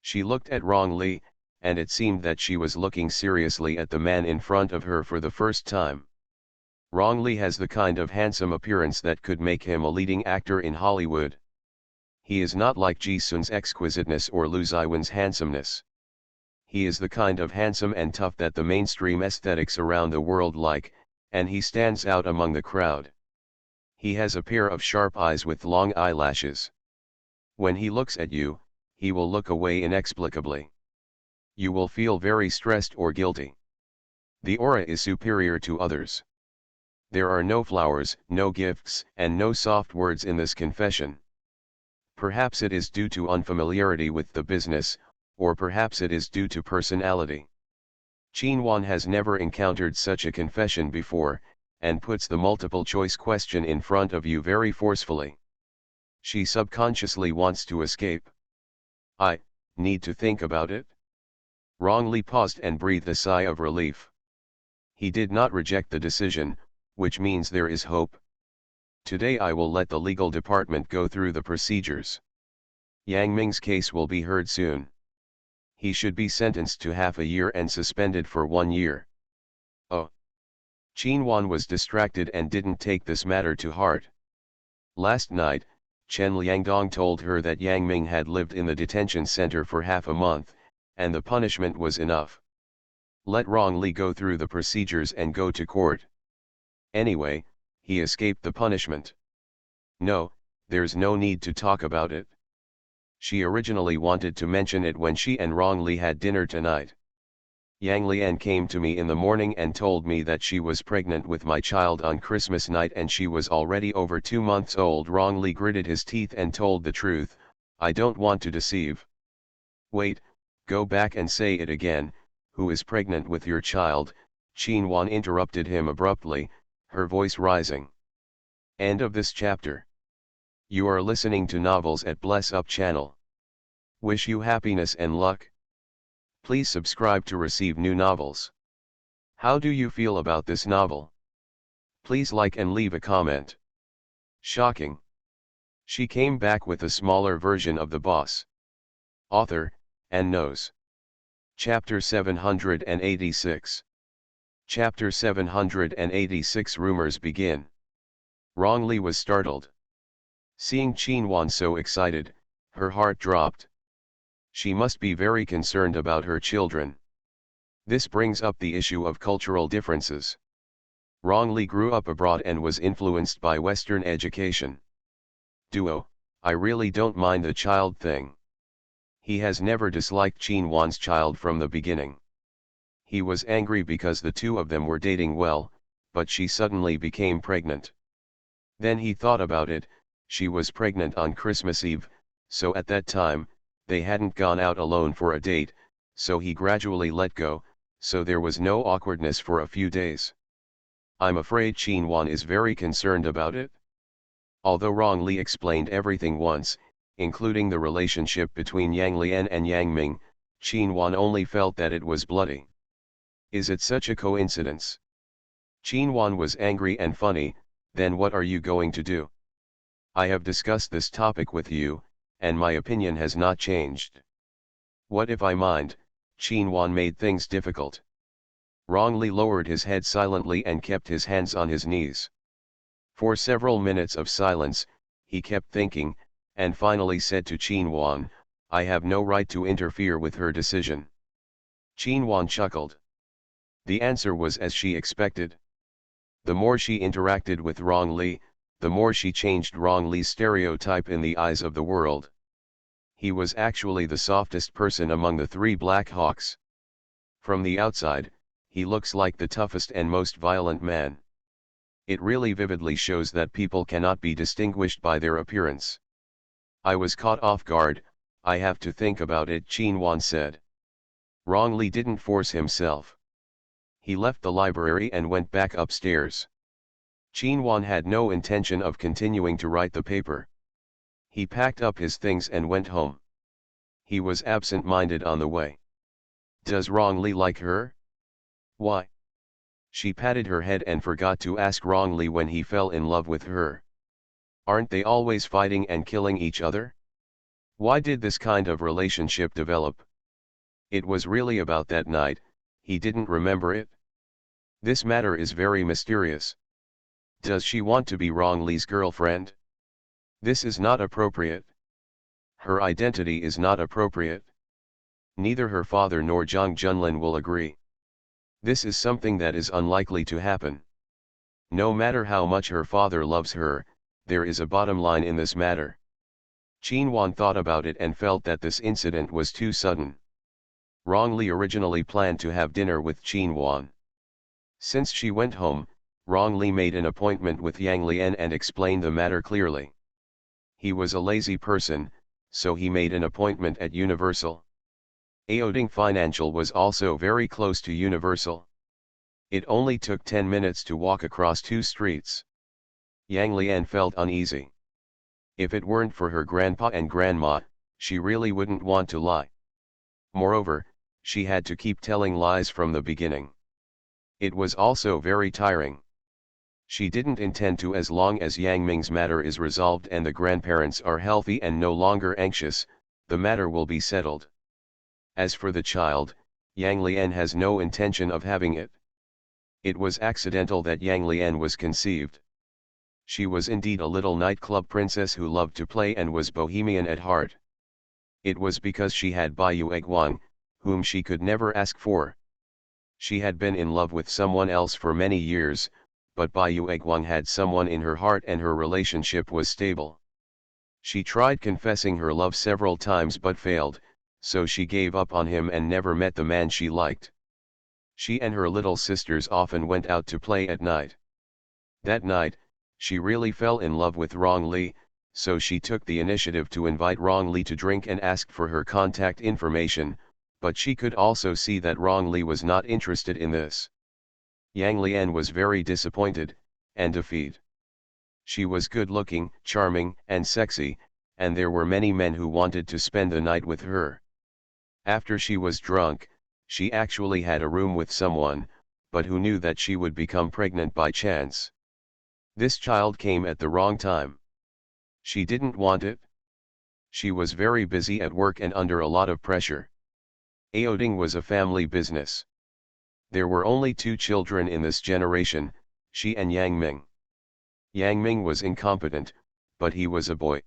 She looked at Wrongly, and it seemed that she was looking seriously at the man in front of her for the first time. Wrongly has the kind of handsome appearance that could make him a leading actor in Hollywood. He is not like Ji-sun's exquisiteness or Lu Ziwen's handsomeness. he is the kind of handsome and tough that the mainstream aesthetics around the world like, and he stands out among the crowd. He has a pair of sharp eyes with long eyelashes. When he looks at you, he will look away inexplicably. You will feel very stressed or guilty. The aura is superior to others. There are no flowers, no gifts, and no soft words in this confession. Perhaps it is due to unfamiliarity with the business, or perhaps it is due to personality. Qinhuan has never encountered such a confession before, and puts the multiple choice question in front of you very forcefully. She subconsciously wants to escape. I need to think about it. Wrongly paused and breathed a sigh of relief. He did not reject the decision, which means there is hope. Today I will let the legal department go through the procedures. Yang Ming's case will be heard soon. He should be sentenced to half a year and suspended for 1 year. Oh. Qinhuan was distracted and didn't take this matter to heart. Last night, Chen Liangdong told her that Yang Ming had lived in the detention center for half a month, and the punishment was enough. Let Rong Li go through the procedures and go to court. Anyway, he escaped the punishment. No, there's no need to talk about it. She originally wanted to mention it when she and Rong Li had dinner tonight. Yang Lian came to me in the morning and told me that she was pregnant with my child on Christmas night and she was already over 2 months old. Rong Li gritted his teeth and told the truth. I don't want to deceive. Wait, go back and say it again. Who is pregnant with your child? Qinhuan interrupted him abruptly, her voice rising. End of this chapter. You are listening to Novels at Bless Up channel. Wish you happiness and luck. Please subscribe to receive new novels. How do you feel about this novel? Please like and leave a comment. Shocking. She came back with a smaller version of the boss. Author, and knows. Chapter 786. Chapter 786. Rumors begin. Rong Li was startled. Seeing Qinhuan so excited, her heart dropped. She must be very concerned about her children. This brings up the issue of cultural differences. Rong Li grew up abroad and was influenced by Western education. Duo, I really don't mind the child thing. He has never disliked Qinhuan's child from the beginning. He was angry because the two of them were dating well, but she suddenly became pregnant. Then he thought about it, she was pregnant on Christmas Eve, so at that time, they hadn't gone out alone for a date, so he gradually let go, so there was no awkwardness for a few days. I'm afraid Qinhuan is very concerned about it. Although Rong Li explained everything once, including the relationship between Yang Lian and Yang Ming, Qinhuan only felt that it was bloody. Is it such a coincidence? Qinhuan was angry and funny. Then what are you going to do? I have discussed this topic with you, and my opinion has not changed. What if I mind? Qinhuan made things difficult. Rong Li lowered his head silently and kept his hands on his knees. For several minutes of silence, he kept thinking, and finally said to Qinhuan, I have no right to interfere with her decision. Qinhuan chuckled. The answer was as she expected. The more she interacted with Rong Li, the more she changed Rong Li's stereotype in the eyes of the world. He was actually the softest person among the 3 Black Hawks. From the outside, he looks like the toughest and most violent man. It really vividly shows that people cannot be distinguished by their appearance. I was caught off guard, I have to think about it, Qinhuan said. Rong Li didn't force himself. He left the library and went back upstairs. Qinhuan had no intention of continuing to write the paper. He packed up his things and went home. He was absent-minded on the way. Does Rong Li like her? Why? She patted her head and forgot to ask Rong Li when he fell in love with her. Aren't they always fighting and killing each other? Why did this kind of relationship develop? It was really about that night, he didn't remember it. This matter is very mysterious. Does she want to be Rong Li's girlfriend? This is not appropriate. Her identity is not appropriate. Neither her father nor Jang Junlin will agree. This is something that is unlikely to happen. No matter how much her father loves her, there is a bottom line in this matter. Qinwan thought about it and felt that this incident was too sudden. Rong Li originally planned to have dinner with Qinwan. Since she went home, Rong Li made an appointment with Yang Lian and explained the matter clearly. He was a lazy person, so he made an appointment at Universal. Aoding Financial was also very close to Universal. It only took 10 minutes to walk across 2 streets. Yang Lian felt uneasy. If it weren't for her grandpa and grandma, she really wouldn't want to lie. Moreover, she had to keep telling lies from the beginning. It was also very tiring. She didn't intend to. As long as Yang Ming's matter is resolved and the grandparents are healthy and no longer anxious, the matter will be settled. As for the child, Yang Lian has no intention of having it. It was accidental that Yang Lian was conceived. She was indeed a little nightclub princess who loved to play and was bohemian at heart. It was because she had Bai Yueguang, whom she could never ask for. She had been in love with someone else for many years, but Bai Yueguang had someone in her heart and her relationship was stable. She tried confessing her love several times but failed, so she gave up on him and never met the man she liked. She and her little sisters often went out to play at night. That night, she really fell in love with Rong Li, so she took the initiative to invite Rong Li to drink and asked for her contact information, but she could also see that Rong Li was not interested in this. Yang Lian was very disappointed, and defeated. She was good-looking, charming, and sexy, and there were many men who wanted to spend the night with her. After she was drunk, she actually had a room with someone, but who knew that she would become pregnant by chance. This child came at the wrong time. She didn't want it. She was very busy at work and under a lot of pressure. Aoding was a family business. There were only 2 children in this generation, she and Yang Ming. Yang Ming was incompetent, but he was a boy.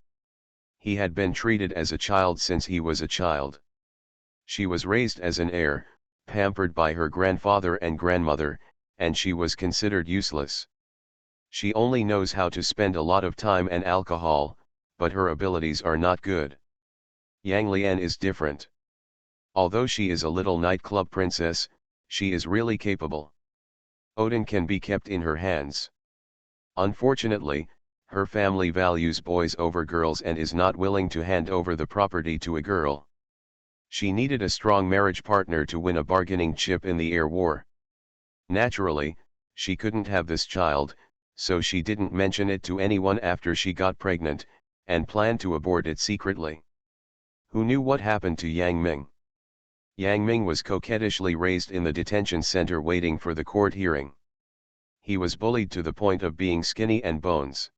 He had been treated as a child since he was a child. She was raised as an heir, pampered by her grandfather and grandmother, and she was considered useless. She only knows how to spend a lot of time and alcohol, but her abilities are not good. Yang Lian is different. Although she is a little nightclub princess, she is really capable. Odin can be kept in her hands. Unfortunately, her family values boys over girls and is not willing to hand over the property to a girl. She needed a strong marriage partner to win a bargaining chip in the air war. Naturally, she couldn't have this child, so she didn't mention it to anyone after she got pregnant, and planned to abort it secretly. Who knew what happened to Yang Ming? Yang Ming was coquettishly raised in the detention center waiting for the court hearing. He was bullied to the point of being skinny and bones.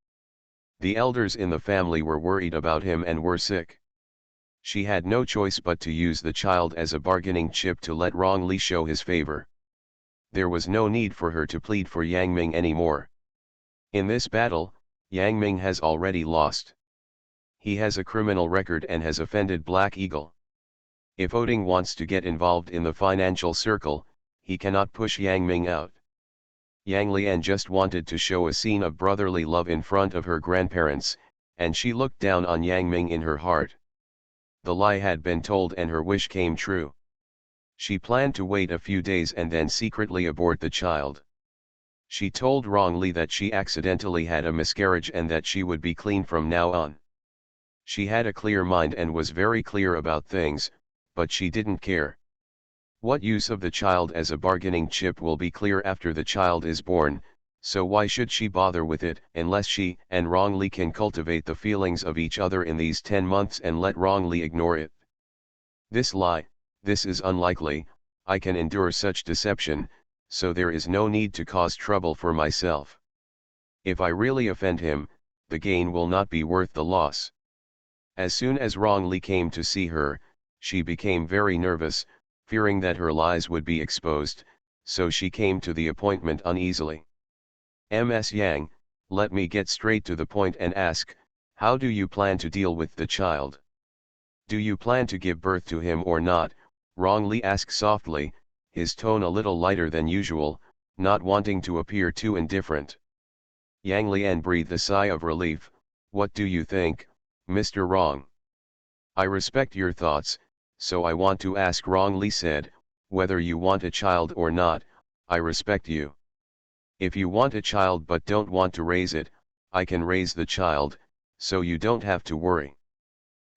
The elders in the family were worried about him and were sick. She had no choice but to use the child as a bargaining chip to let Rong Li show his favor. There was no need for her to plead for Yang Ming anymore. In this battle, Yang Ming has already lost. He has a criminal record and has offended Black Eagle. If Oding wants to get involved in the financial circle, he cannot push Yang Ming out. Yang Lian just wanted to show a scene of brotherly love in front of her grandparents, and she looked down on Yang Ming in her heart. The lie had been told and her wish came true. She planned to wait a few days and then secretly abort the child. She told Rong Li that she accidentally had a miscarriage and that she would be clean from now on. She had a clear mind and was very clear about things, but she didn't care. What use of the child as a bargaining chip will be clear after the child is born, so why should she bother with it unless she and Rong Li can cultivate the feelings of each other in these 10 months and let Rong Li ignore it? This lie, this is unlikely, I can endure such deception, so there is no need to cause trouble for myself. If I really offend him, the gain will not be worth the loss. As soon as Rong Li came to see her, she became very nervous, fearing that her lies would be exposed, so she came to the appointment uneasily. Ms. Yang, let me get straight to the point and ask, how do you plan to deal with the child? Do you plan to give birth to him or not, Wrongly asked softly, his tone a little lighter than usual, not wanting to appear too indifferent. Yang Lian breathed a sigh of relief. What do you think, Mr. Wrong? I respect your thoughts, so I want to ask, Wrongly said, whether you want a child or not. I respect you. If you want a child but don't want to raise it, I can raise the child, so you don't have to worry.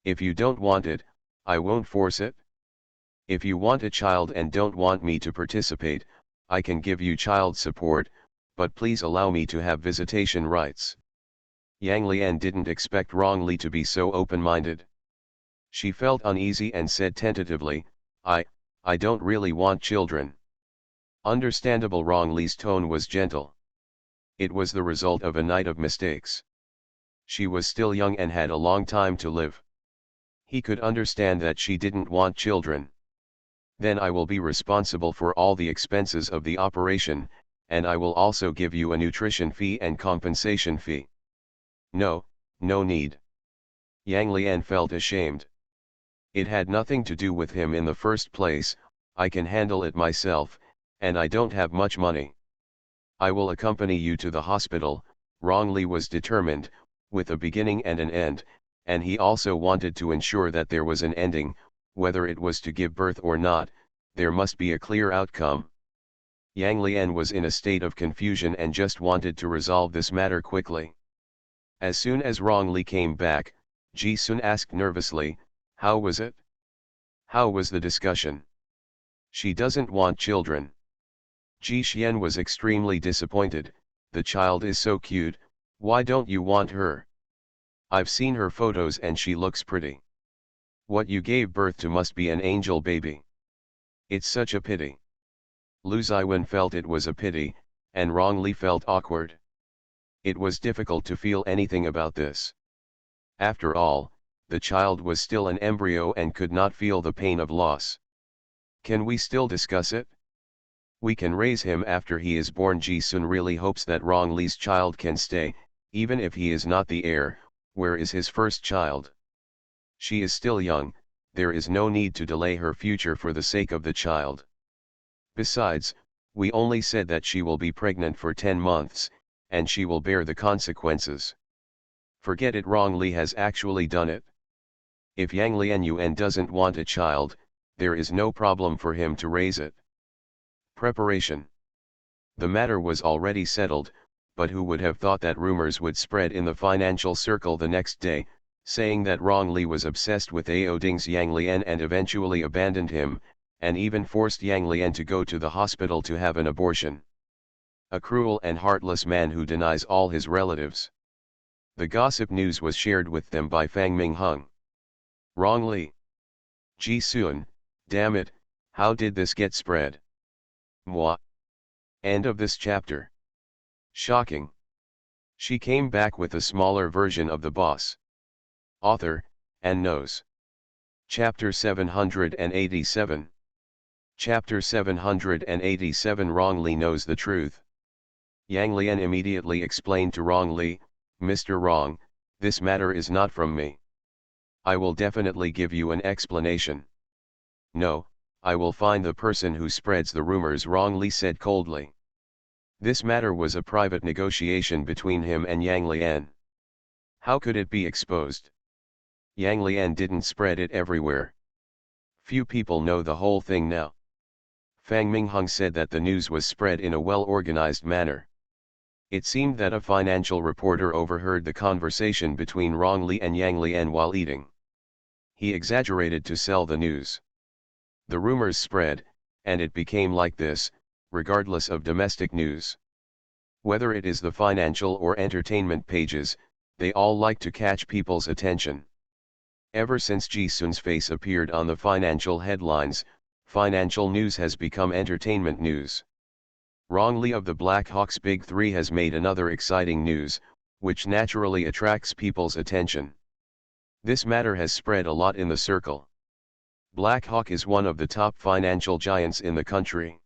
If you don't want it, I won't force it. If you want a child and don't want me to participate, I can give you child support, but please allow me to have visitation rights. Yang Lian didn't expect Wrongly to be so open-minded. She felt uneasy and said tentatively, I don't really want children. Understandable. Wrongly's tone was gentle. It was the result of a night of mistakes. She was still young and had a long time to live. He could understand that she didn't want children. Then I will be responsible for all the expenses of the operation, and I will also give you a nutrition fee and compensation fee. No, no need. Yang Lian felt ashamed. It had nothing to do with him in the first place. I can handle it myself, and I don't have much money. I will accompany you to the hospital. Wrongly was determined, with a beginning and an end, and he also wanted to ensure that there was an ending. Whether it was to give birth or not, there must be a clear outcome. Yang Lian was in a state of confusion and just wanted to resolve this matter quickly. As soon as Wrongly came back, Ji Sun asked nervously, how was it? How was the discussion? She doesn't want children. Ji Xian was extremely disappointed. The child is so cute, why don't you want her? I've seen her photos and she looks pretty. What you gave birth to must be an angel baby. It's such a pity. Lu Ziwen felt it was a pity, and Wrongly felt awkward. It was difficult to feel anything about this. After all, the child was still an embryo and could not feel the pain of loss. Can we still discuss it? We can raise him after he is born. Ji Sun really hopes that Wrongly's child can stay, even if he is not the heir. Where is his first child? She is still young, there is no need to delay her future for the sake of the child. Besides, we only said that she will be pregnant for 10 months, and she will bear the consequences. Forget it. Wrongly has actually done it. If Yang Lianyuan doesn't want a child, there is no problem for him to raise it. Preparation. The matter was already settled, but who would have thought that rumors would spread in the financial circle the next day, saying that Wrongly was obsessed with Ao Ding's Yang Lian and eventually abandoned him, and even forced Yang Lian to go to the hospital to have an abortion. A cruel and heartless man who denies all his relatives. The gossip news was shared with them by Fang Mingheng. Wrongly. Ji Sun, damn it, how did this get spread? Moi. End of this chapter. Shocking. She came back with a smaller version of the boss. Author, and knows. Chapter 787. Chapter 787. Wrongly knows the truth. Yang Lian immediately explained to Wrongly, Mr. Wrong, this matter is not from me. I will definitely give you an explanation. No, I will find the person who spreads the rumors. Wrongly said coldly. This matter was a private negotiation between him and Yang Lian. How could it be exposed? Yang Lian didn't spread it everywhere. Few people know the whole thing now. Fang Mingheng said that the news was spread in a well-organized manner. It seemed that a financial reporter overheard the conversation between Wrongly and Yang Lian while eating. He exaggerated to sell the news. The rumors spread, and it became like this, regardless of domestic news. Whether it is the financial or entertainment pages, they all like to catch people's attention. Ever since Ji Sun's face appeared on the financial headlines, financial news has become entertainment news. Wrongly of the Black Hawk's Big Three has made another exciting news, which naturally attracts people's attention. This matter has spread a lot in the circle. Black Hawk is one of the top financial giants in the country.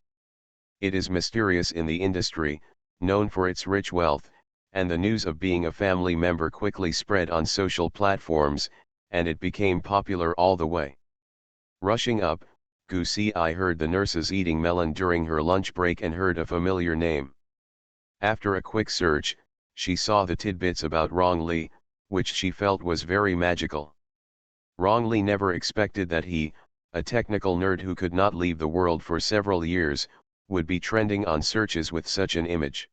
It is mysterious in the industry, known for its rich wealth, and the news of being a family member quickly spread on social platforms, and it became popular all the way. Rushing up, Goosey I heard the nurses eating melon during her lunch break and heard a familiar name. After a quick search, she saw the tidbits about Rong Li, which she felt was very magical. Rong Li never expected that he, a technical nerd who could not leave the world for several years, would be trending on searches with such an image.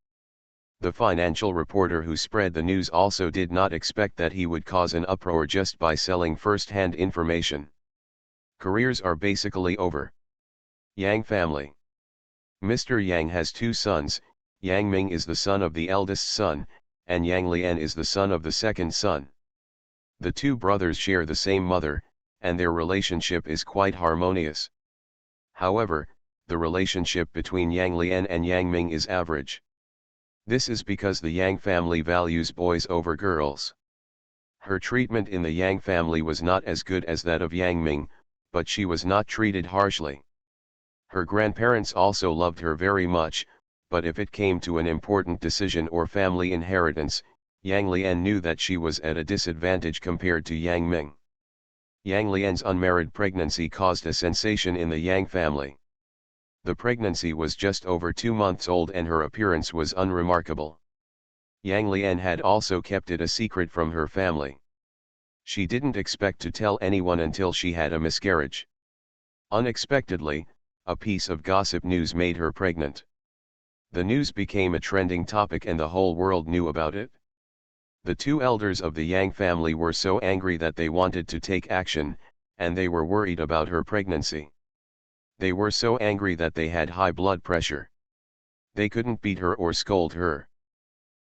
The financial reporter who spread the news also did not expect that he would cause an uproar just by selling first-hand information. Careers are basically over. Yang family. Mr. Yang has two sons. Yang Ming is the son of the eldest son, and Yang Lian is the son of the second son. The two brothers share the same mother, and their relationship is quite harmonious. However, the relationship between Yang Lian and Yang Ming is average. This is because the Yang family values boys over girls. Her treatment in the Yang family was not as good as that of Yang Ming, but she was not treated harshly. Her grandparents also loved her very much, but if it came to an important decision or family inheritance, Yang Lian knew that she was at a disadvantage compared to Yang Ming. Yang Lian's unmarried pregnancy caused a sensation in the Yang family. The pregnancy was just over 2 months old and her appearance was unremarkable. Yang Lian had also kept it a secret from her family. She didn't expect to tell anyone until she had a miscarriage. Unexpectedly, a piece of gossip news made her pregnant. The news became a trending topic and the whole world knew about it. The two elders of the Yang family were so angry that they wanted to take action, and they were worried about her pregnancy. They were so angry that they had high blood pressure. They couldn't beat her or scold her.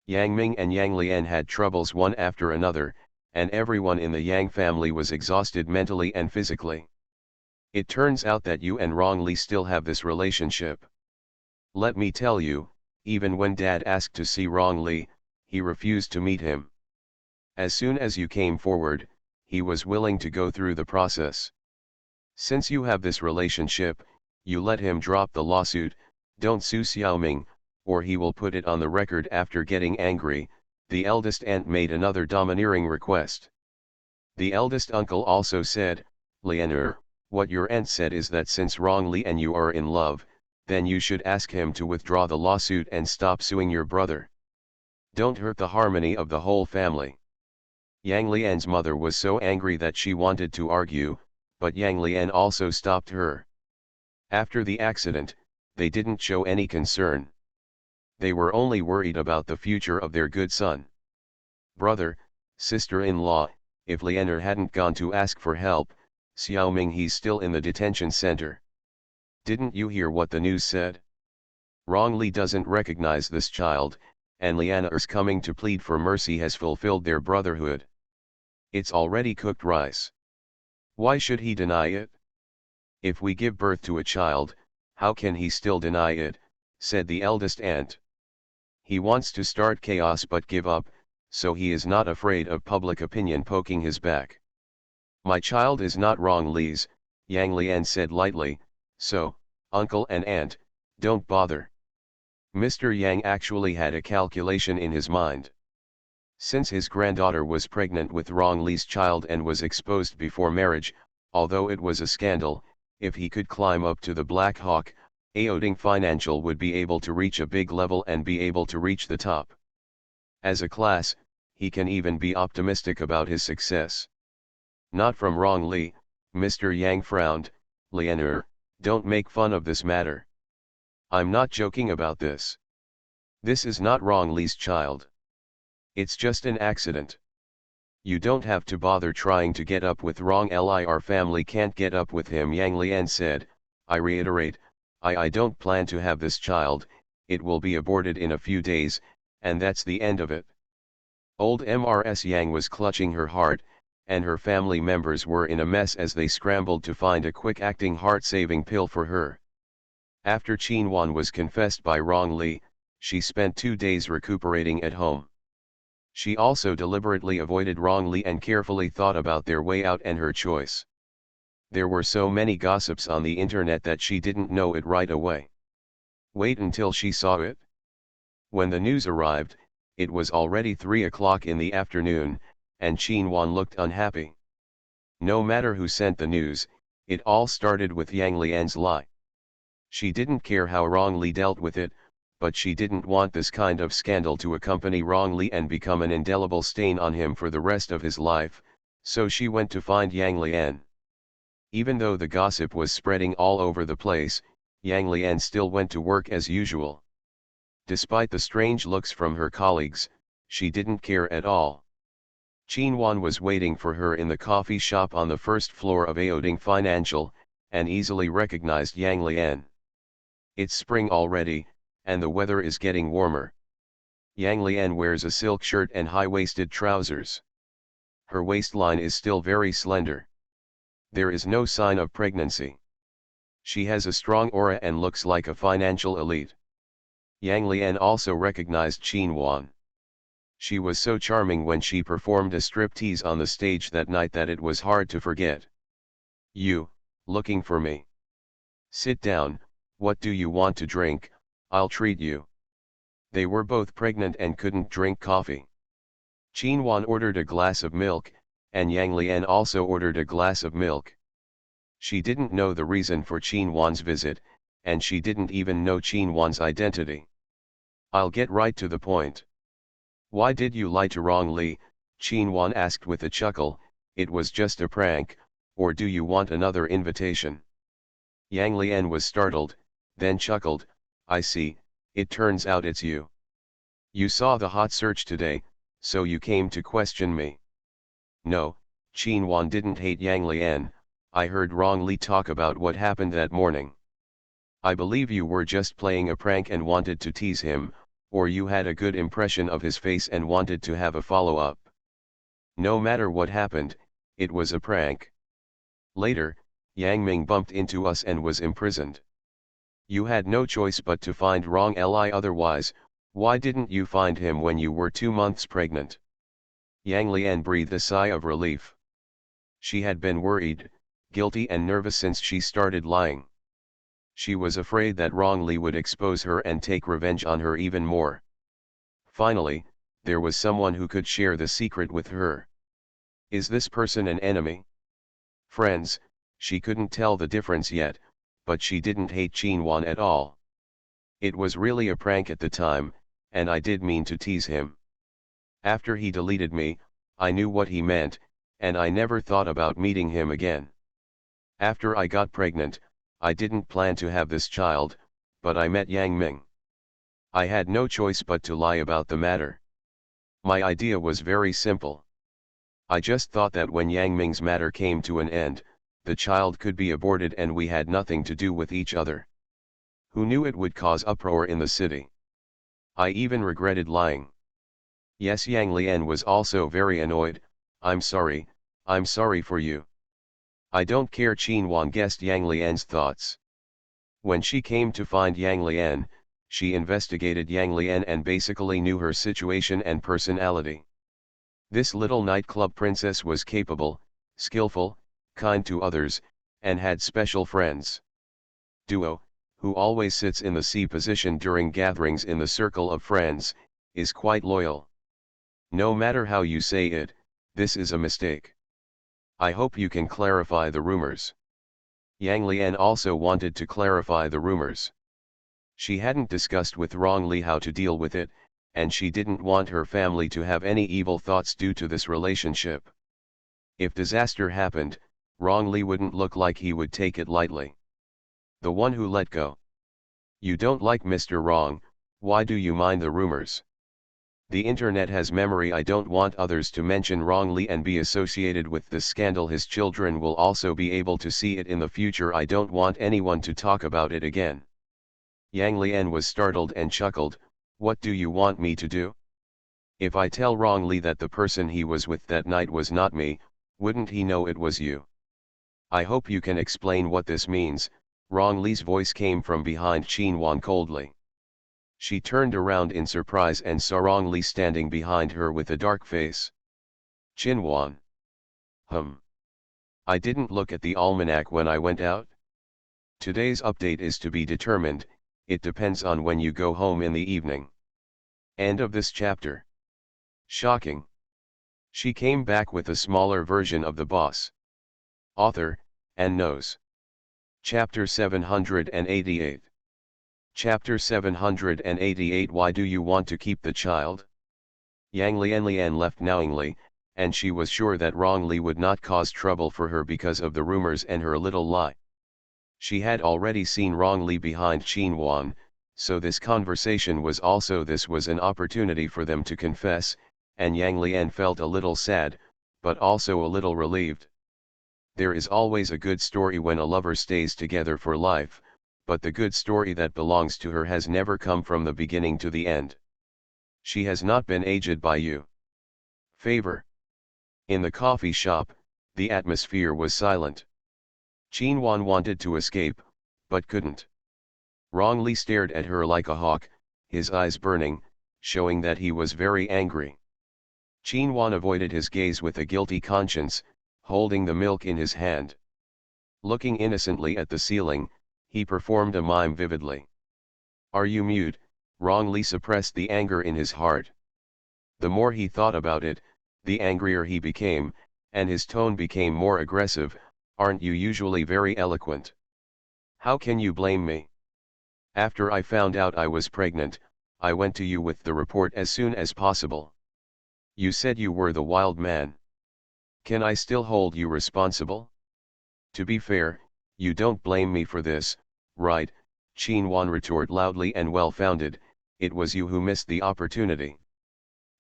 Yang Ming and Yang Lian had troubles one after another, and everyone in the Yang family was exhausted mentally and physically. It turns out that you and Rong Li still have this relationship. Let me tell you, even when Dad asked to see Rong Li, he refused to meet him. As soon as you came forward, he was willing to go through the process. Since you have this relationship, you let him drop the lawsuit, don't sue Xiaoming, or he will put it on the record. After getting angry, the eldest aunt made another domineering request. The eldest uncle also said, Lianer, what your aunt said is that since Rong Li and you are in love, then you should ask him to withdraw the lawsuit and stop suing your brother. Don't hurt the harmony of the whole family. Yang Lian's mother was so angry that she wanted to argue, but Yang Lian also stopped her. After the accident, they didn't show any concern. They were only worried about the future of their good son. Brother, sister-in-law, if Lianer hadn't gone to ask for help, Xiaoming he's still in the detention center. Didn't you hear what the news said? Rong Li doesn't recognize this child, and Lianer's coming to plead for mercy has fulfilled their brotherhood. It's already cooked rice. Why should he deny it? If we give birth to a child, how can he still deny it, said the eldest aunt. He wants to start chaos but give up, so he is not afraid of public opinion poking his back. My child is not Rong Li's, Yang Lian said lightly, so, uncle and aunt, don't bother. Mr. Yang actually had a calculation in his mind. Since his granddaughter was pregnant with Rong Li's child and was exposed before marriage, although it was a scandal, if he could climb up to the Black Hawk, Aoding Financial would be able to reach a big level and be able to reach the top. As a class, he can even be optimistic about his success. Not from Rong Li, Mr. Yang frowned, Lianer, don't make fun of this matter. I'm not joking about this. This is not Rong Li's child. It's just an accident. You don't have to bother trying to get up with Rong Li. Our family can't get up with him, Yang Lian said. I reiterate, I don't plan to have this child, it will be aborted in a few days, and that's the end of it. Old Mrs. Yang was clutching her heart, and her family members were in a mess as they scrambled to find a quick-acting heart-saving pill for her. After Qin Wan was confessed by Rong Li, she spent 2 days recuperating at home. She also deliberately avoided Rong Li and carefully thought about their way out and her choice. There were so many gossips on the internet that she didn't know it right away. Wait until she saw it. When the news arrived, it was already 3 o'clock in the afternoon, and Qin Wan looked unhappy. No matter who sent the news, It all started with Yang Lian's lie. She didn't care how Rong Li dealt with it, but she didn't want this kind of scandal to accompany Rong Li and become an indelible stain on him for the rest of his life, so she went to find Yang Lian. Even though the gossip was spreading all over the place, Yang Lian still went to work as usual. Despite the strange looks from her colleagues, she didn't care at all. Qin Wan was waiting for her in the coffee shop on the first floor of Aoding Financial, and easily recognized Yang Lian. It's spring already, and the weather is getting warmer. Yang Lian wears a silk shirt and high-waisted trousers. Her waistline is still very slender. There is no sign of pregnancy. She has a strong aura and looks like a financial elite. Yang Lian also recognized Qin Wan. She was so charming when she performed a striptease on the stage that night that it was hard to forget. "You, looking for me? Sit down, what do you want to drink? I'll treat you." They were both pregnant and couldn't drink coffee. Qin Wan ordered a glass of milk, and Yang Lian also ordered a glass of milk. She didn't know the reason for Qin Wan's visit, and she didn't even know Qin Wan's identity. "I'll get right to the point. Why did you lie to Rong Li?" Qin Wan asked with a chuckle. "It was just a prank, or do you want another invitation?" Yang Lian was startled, then chuckled. "I see, it turns out it's you. You saw the hot search today, so you came to question me." "No," Qin Wan didn't hate Yang Lian. "I heard Rong Li talk about what happened that morning. I believe you were just playing a prank and wanted to tease him, or you had a good impression of his face and wanted to have a follow-up. No matter what happened, it was a prank. Later, Yang Ming bumped into us and was imprisoned. You had no choice but to find Rong Li, otherwise, why didn't you find him when you were 2 months pregnant?" Yang Lian breathed a sigh of relief. She had been worried, guilty and nervous since she started lying. She was afraid that Rong Li would expose her and take revenge on her even more. Finally, there was someone who could share the secret with her. Is this person an enemy? Friends? She couldn't tell the difference yet, but she didn't hate Qin Wan at all. "It was really a prank at the time, and I did mean to tease him. After he deleted me, I knew what he meant, and I never thought about meeting him again. After I got pregnant, I didn't plan to have this child, but I met Yang Ming. I had no choice but to lie about the matter. My idea was very simple. I just thought that when Yang Ming's matter came to an end, the child could be aborted and we had nothing to do with each other. Who knew it would cause uproar in the city? I even regretted lying." Yes, Yang Lian was also very annoyed. I'm sorry for you." "I don't care." Qin Wan guessed Yang Lian's thoughts. When she came to find Yang Lian, she investigated Yang Lian and basically knew her situation and personality. This little nightclub princess was capable, skillful, kind to others, and had special friends. Duo, who always sits in the C position during gatherings in the circle of friends, is quite loyal. No matter how you say it, this is a mistake. I hope you can clarify the rumors." Yang Lian also wanted to clarify the rumors. She hadn't discussed with Rong Li how to deal with it, and she didn't want her family to have any evil thoughts due to this relationship. If disaster happened, Rong Li wouldn't look like he would take it lightly. "The one who let go. You don't like Mr. Rong, why do you mind the rumors? The internet has memory. I don't want others to mention Rong Li and be associated with this scandal. His children will also be able to see it in the future. I don't want anyone to talk about it again." Yang Lian was startled and chuckled. "What do you want me to do? If I tell Rong Li that the person he was with that night was not me, wouldn't he know it was you? I hope you can explain what this means." Rong Li's voice came from behind Qin Wan coldly. She turned around in surprise and saw Rong Li standing behind her with a dark face. "Qin Wan. I didn't look at the almanac when I went out. Today's update is to be determined, it depends on when you go home in the evening." End of this chapter. Shocking. She came back with a smaller version of the boss. Author, and knows. Chapter 788. Chapter 788. Why do you want to keep the child? Yang Lian left knowingly, and she was sure that Rong Li would not cause trouble for her because of the rumors and her little lie. She had already seen Rong Li behind Qin Wan, so this conversation was an opportunity for them to confess, and Yang Lian felt a little sad, but also a little relieved. There is always a good story when a lover stays together for life, but the good story that belongs to her has never come from the beginning to the end. She has not been aged by you. Favor. In the coffee shop, the atmosphere was silent. Qin Wan wanted to escape, but couldn't. Rong Li stared at her like a hawk, his eyes burning, showing that he was very angry. Qin Wan avoided his gaze with a guilty conscience, holding the milk in his hand. Looking innocently at the ceiling, he performed a mime vividly. Are you mute? Rong Li suppressed the anger in his heart. The more he thought about it, the angrier he became, and his tone became more aggressive. Aren't you usually very eloquent? How can you blame me? After I found out I was pregnant, I went to you with the report as soon as possible. You said you were the wild man. Can I still hold you responsible? To be fair, you don't blame me for this, right? Qin Wan retorted loudly and well-founded. It was you who missed the opportunity.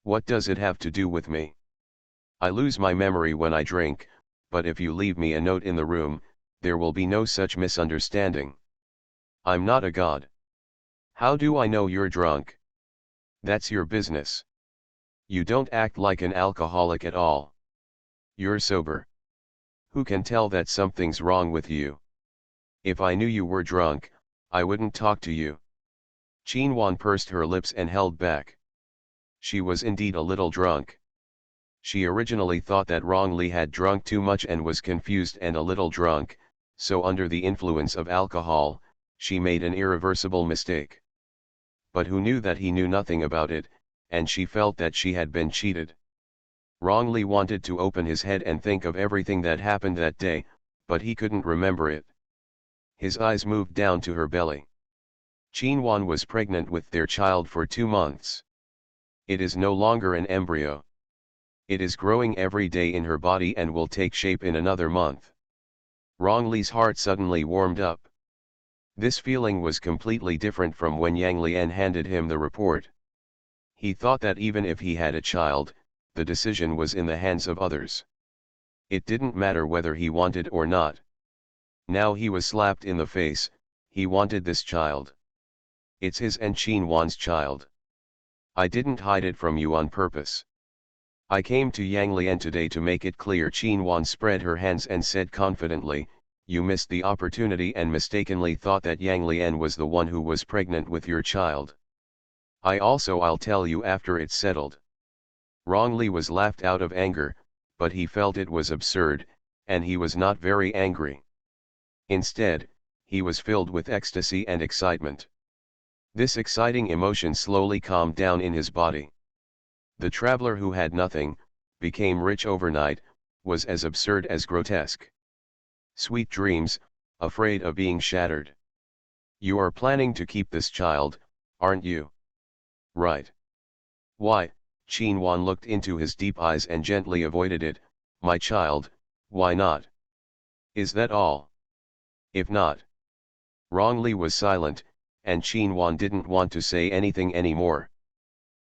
What does it have to do with me? I lose my memory when I drink, but if you leave me a note in the room, there will be no such misunderstanding. I'm not a god. How do I know you're drunk? That's your business. You don't act like an alcoholic at all. You're sober. Who can tell that something's wrong with you? If I knew you were drunk, I wouldn't talk to you. Qin Wan pursed her lips and held back. She was indeed a little drunk. She originally thought that Rong Li had drunk too much and was confused and a little drunk, so under the influence of alcohol, she made an irreversible mistake. But who knew that he knew nothing about it, and she felt that she had been cheated. Rong Li wanted to open his head and think of everything that happened that day, but he couldn't remember it. His eyes moved down to her belly. Qin Wan was pregnant with their child for 2 months. It is no longer an embryo. It is growing every day in her body and will take shape in another month. Rong Li's heart suddenly warmed up. This feeling was completely different from when Yang Lian handed him the report. He thought that even if he had a child, the decision was in the hands of others. It didn't matter whether he wanted or not. Now he was slapped in the face. He wanted this child. It's his and Qin Wan's child. I didn't hide it from you on purpose. I came to Yang Lian today to make it clear. Qin Wan spread her hands and said confidently, you missed the opportunity and mistakenly thought that Yang Lian was the one who was pregnant with your child. I'll tell you after it's settled. Rong Li was laughed out of anger, but he felt it was absurd, and he was not very angry. Instead, he was filled with ecstasy and excitement. This exciting emotion slowly calmed down in his body. The traveler who had nothing, became rich overnight, was as absurd as grotesque. Sweet dreams, afraid of being shattered. You are planning to keep this child, aren't you? Right. Why? Qin Wan looked into his deep eyes and gently avoided it. My child, why not? Is that all? If not. Rong Li was silent, and Qin Wan didn't want to say anything anymore.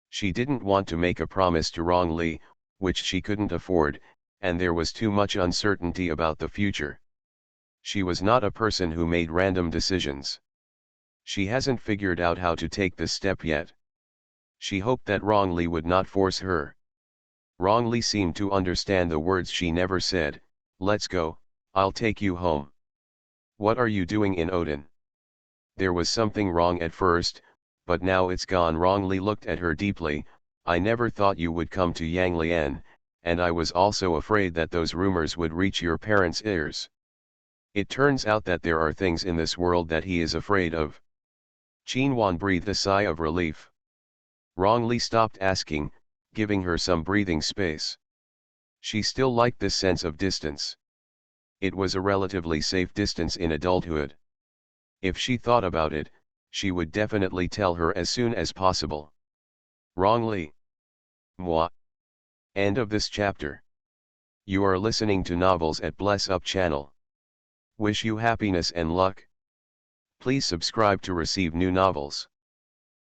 She didn't want to make a promise to Rong Li, which she couldn't afford, and there was too much uncertainty about the future. She was not a person who made random decisions. She hasn't figured out how to take this step yet. She hoped that Rong Li would not force her. Rong Li seemed to understand the words she never said. Let's go, I'll take you home. What are you doing in Odin? There was something wrong at first, but now it's gone. Rong Li looked at her deeply. I never thought you would come to Yang Lian, and I was also afraid that those rumors would reach your parents' ears. It turns out that there are things in this world that he is afraid of. Qin Wan breathed a sigh of relief. Rong Li stopped asking, giving her some breathing space. She still liked this sense of distance. It was a relatively safe distance in adulthood. If she thought about it, she would definitely tell her as soon as possible. Wrongly. Moi. End of this chapter. You are listening to Novels at Bless Up channel. Wish you happiness and luck. Please subscribe to receive new novels.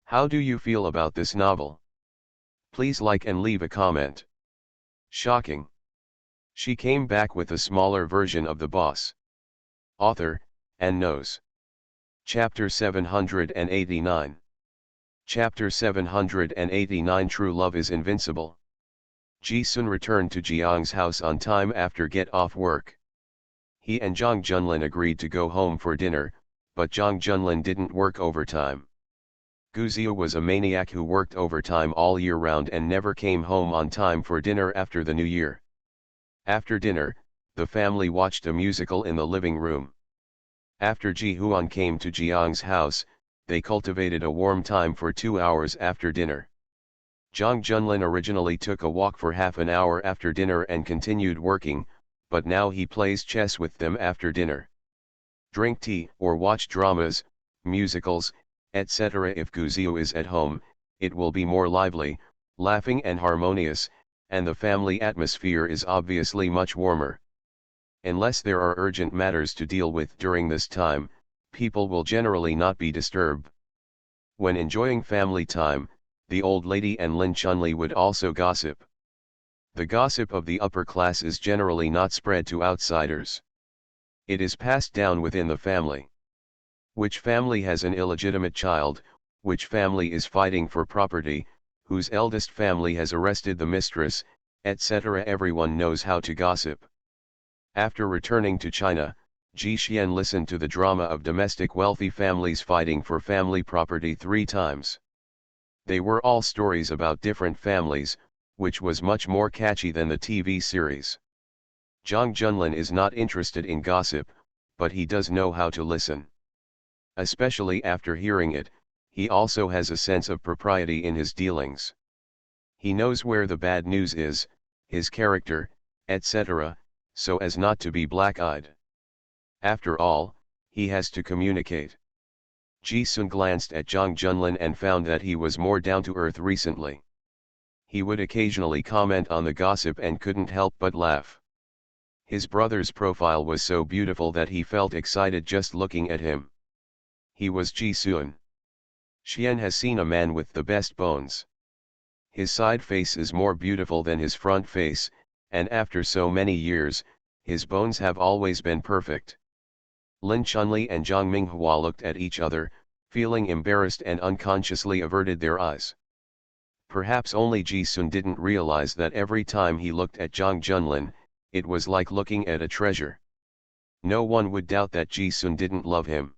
How do you feel about this novel? Please like and leave a comment. Shocking. She came back with a smaller version of the boss. Author, and knows. Chapter 789. Chapter 789 True Love is Invincible. Ji-sun returned to Jiang's house on time after get off work. He and Zhang Junlin agreed to go home for dinner, but Zhang Junlin didn't work overtime. Gu Zia was a maniac who worked overtime all year round and never came home on time for dinner after the new year. After dinner, the family watched a musical in the living room. After Ji Huan came to Jiang's house, they cultivated a warm time for 2 hours after dinner. Zhang Junlin originally took a walk for half an hour after dinner and continued working, but now he plays chess with them after dinner. Drink tea or watch dramas, musicals, etc. If Gu Zia is at home, it will be more lively, laughing and harmonious, and the family atmosphere is obviously much warmer. Unless there are urgent matters to deal with during this time, people will generally not be disturbed. When enjoying family time, the old lady and Lin Chunli would also gossip. The gossip of the upper class is generally not spread to outsiders. It is passed down within the family. Which family has an illegitimate child, which family is fighting for property, whose eldest family has arrested the mistress, etc. Everyone knows how to gossip. After returning to China, Ji Xian listened to the drama of domestic wealthy families fighting for family property 3 times. They were all stories about different families, which was much more catchy than the TV series. Zhang Junlin is not interested in gossip, but he does know how to listen. Especially after hearing it, he also has a sense of propriety in his dealings. He knows where the bad news is, his character, etc., so as not to be black-eyed. After all, he has to communicate. Ji-sun glanced at Zhang Junlin and found that he was more down-to-earth recently. He would occasionally comment on the gossip and couldn't help but laugh. His brother's profile was so beautiful that he felt excited just looking at him. He was Ji-sun. Xian has seen a man with the best bones. His side face is more beautiful than his front face, and after so many years, his bones have always been perfect. Lin Chunli and Zhang Minghua looked at each other, feeling embarrassed and unconsciously averted their eyes. Perhaps only Ji-sun didn't realize that every time he looked at Zhang Junlin, it was like looking at a treasure. No one would doubt that Ji-sun didn't love him.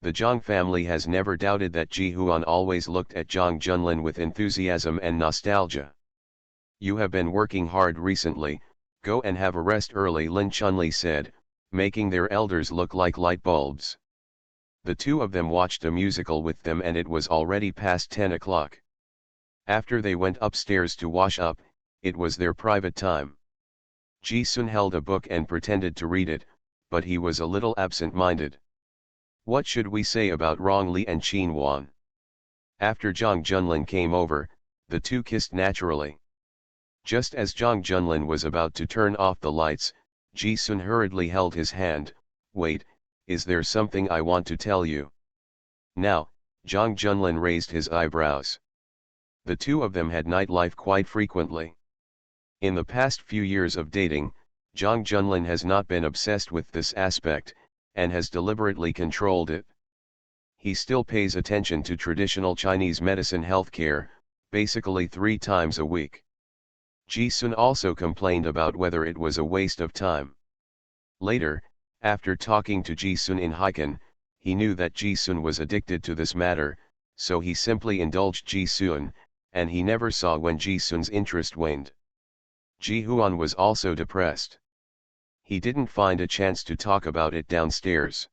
The Zhang family has never doubted that Ji Huan always looked at Zhang Junlin with enthusiasm and nostalgia. You have been working hard recently, go and have a rest early, Lin Chunli said, making their elders look like light bulbs. The two of them watched a musical with them and it was already past 10 o'clock. After they went upstairs to wash up, it was their private time. Ji-sun held a book and pretended to read it, but he was a little absent-minded. What should we say about Rong Li and Qin Wan? After Zhang Junlin came over, the two kissed naturally. Just as Zhang Junlin was about to turn off the lights, Ji-sun hurriedly held his hand. Wait, is there something I want to tell you? Now, Zhang Junlin raised his eyebrows. The two of them had nightlife quite frequently. In the past few years of dating, Zhang Junlin has not been obsessed with this aspect, and has deliberately controlled it. He still pays attention to traditional Chinese medicine healthcare, basically 3 times a week. Ji-sun also complained about whether it was a waste of time. Later, after talking to Ji-sun in Hiken, he knew that Ji-sun was addicted to this matter, so he simply indulged Ji-sun, and he never saw when Ji-sun's interest waned. Ji Huan was also depressed. He didn't find a chance to talk about it downstairs.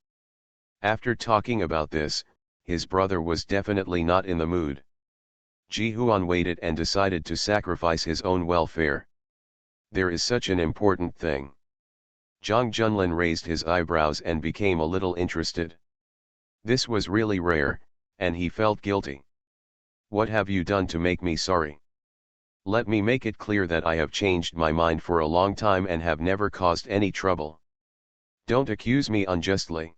After talking about this, his brother was definitely not in the mood. Ji Huan waited and decided to sacrifice his own welfare. There is such an important thing. Zhang Junlin raised his eyebrows and became a little interested. This was really rare, and he felt guilty. What have you done to make me sorry? Let me make it clear that I have changed my mind for a long time and have never caused any trouble. Don't accuse me unjustly.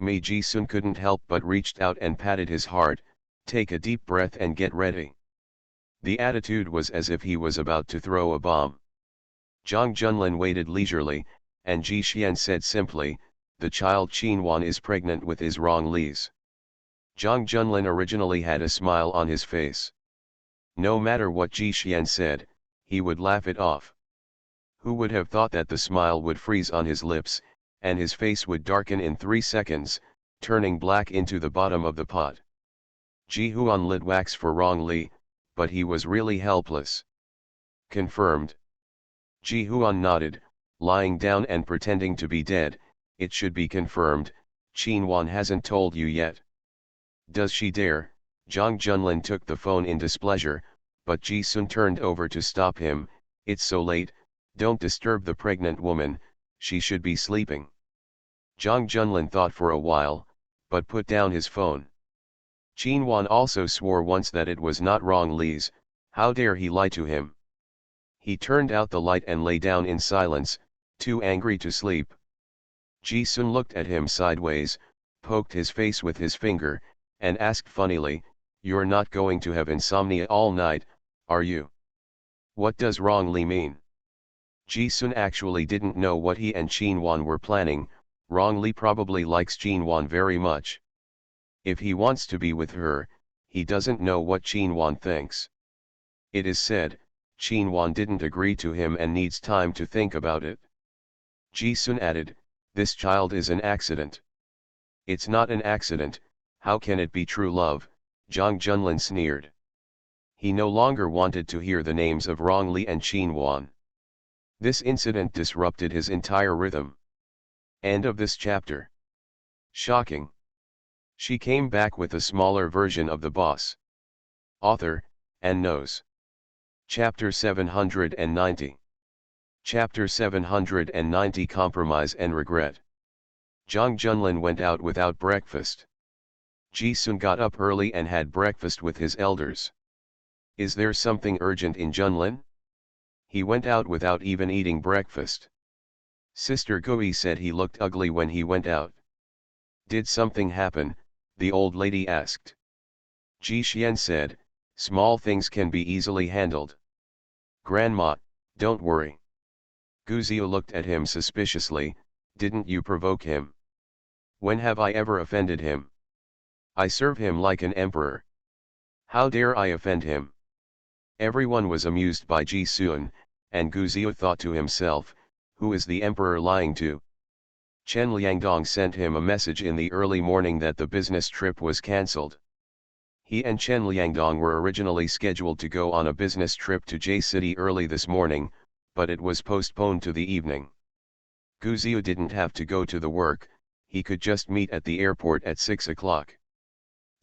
Mi Ji-sun couldn't help but reached out and patted his heart. Take a deep breath and get ready. The attitude was as if he was about to throw a bomb. Zhang Junlin waited leisurely, and Ji Xian said simply, the child Qinwan is pregnant with is wrong Li's. Zhang Junlin originally had a smile on his face. No matter what Ji Xian said, he would laugh it off. Who would have thought that the smile would freeze on his lips, and his face would darken in 3 seconds, turning black into the bottom of the pot. Ji Huan lit wax for wrong Li, but he was really helpless. Confirmed. Ji Huan nodded, lying down and pretending to be dead. It should be confirmed. Qinwan hasn't told you yet. Does she dare? Zhang Junlin took the phone in displeasure, but Ji Sun turned over to stop him. It's so late, don't disturb the pregnant woman, she should be sleeping. Zhang Junlin thought for a while, but put down his phone. Qinwan also swore once that it was not wrong Li's. How dare he lie to him? He turned out the light and lay down in silence, too angry to sleep. Ji Sun looked at him sideways, poked his face with his finger, and asked funnily, you're not going to have insomnia all night, are you? What does wrong Li mean? Ji Sun actually didn't know what he and Qinwan were planning. Wrong Li probably likes Qinwan very much. If he wants to be with her, he doesn't know what Qinwan thinks. It is said, Qinwan didn't agree to him and needs time to think about it. Ji Sun added, this child is an accident. It's not an accident, how can it be true love? Zhang Junlin sneered. He no longer wanted to hear the names of Wrong Li and Qinwan. This incident disrupted his entire rhythm. End of this chapter. Shocking. She came back with a smaller version of the boss. Author, and knows. Chapter 790. Chapter 790 Compromise and Regret. Zhang Junlin went out without breakfast. Ji Sun got up early and had breakfast with his elders. Is there something urgent in Junlin? He went out without even eating breakfast. Sister Gui said he looked ugly when he went out. Did something happen? The old lady asked. Ji Xian said, small things can be easily handled. Grandma, don't worry. Guzio looked at him suspiciously, didn't you provoke him? When have I ever offended him? I serve him like an emperor. How dare I offend him? Everyone was amused by Ji Sun, and Guzio thought to himself, who is the emperor lying to? Chen Liangdong sent him a message in the early morning that the business trip was cancelled. He and Chen Liangdong were originally scheduled to go on a business trip to J City early this morning, but it was postponed to the evening. Guzio didn't have to go to the work, he could just meet at the airport at 6 o'clock.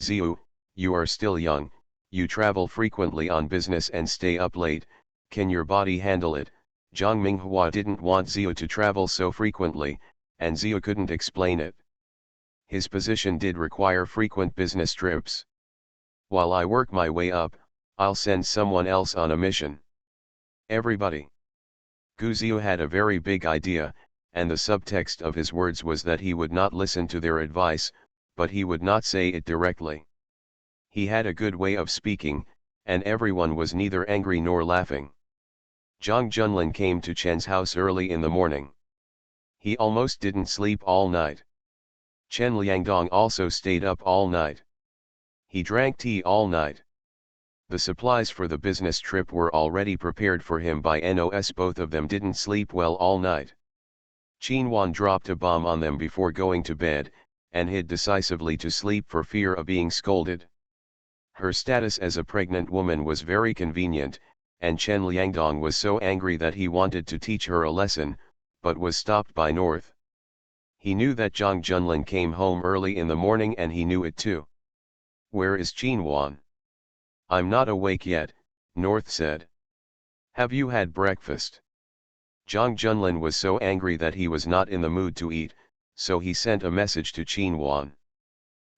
Ziu, you are still young, you travel frequently on business and stay up late, can your body handle it? Zhang Minghua didn't want Ziu to travel so frequently, and Ziu couldn't explain it. His position did require frequent business trips. While I work my way up, I'll send someone else on a mission. Everybody. Guzio had a very big idea, and the subtext of his words was that he would not listen to their advice, but he would not say it directly. He had a good way of speaking, and everyone was neither angry nor laughing. Zhang Junlin came to Chen's house early in the morning. He almost didn't sleep all night. Chen Liangdong also stayed up all night. He drank tea all night. The supplies for the business trip were already prepared for him by NOS. Both of them didn't sleep well all night. Qinwan dropped a bomb on them before going to bed, and hid decisively to sleep for fear of being scolded. Her status as a pregnant woman was very convenient, and Chen Liangdong was so angry that he wanted to teach her a lesson, but was stopped by North. He knew that Zhang Junlin came home early in the morning and he knew it too. Where is Qinwan? I'm not awake yet, North said. Have you had breakfast? Zhang Junlin was so angry that he was not in the mood to eat, so he sent a message to Qin Wan.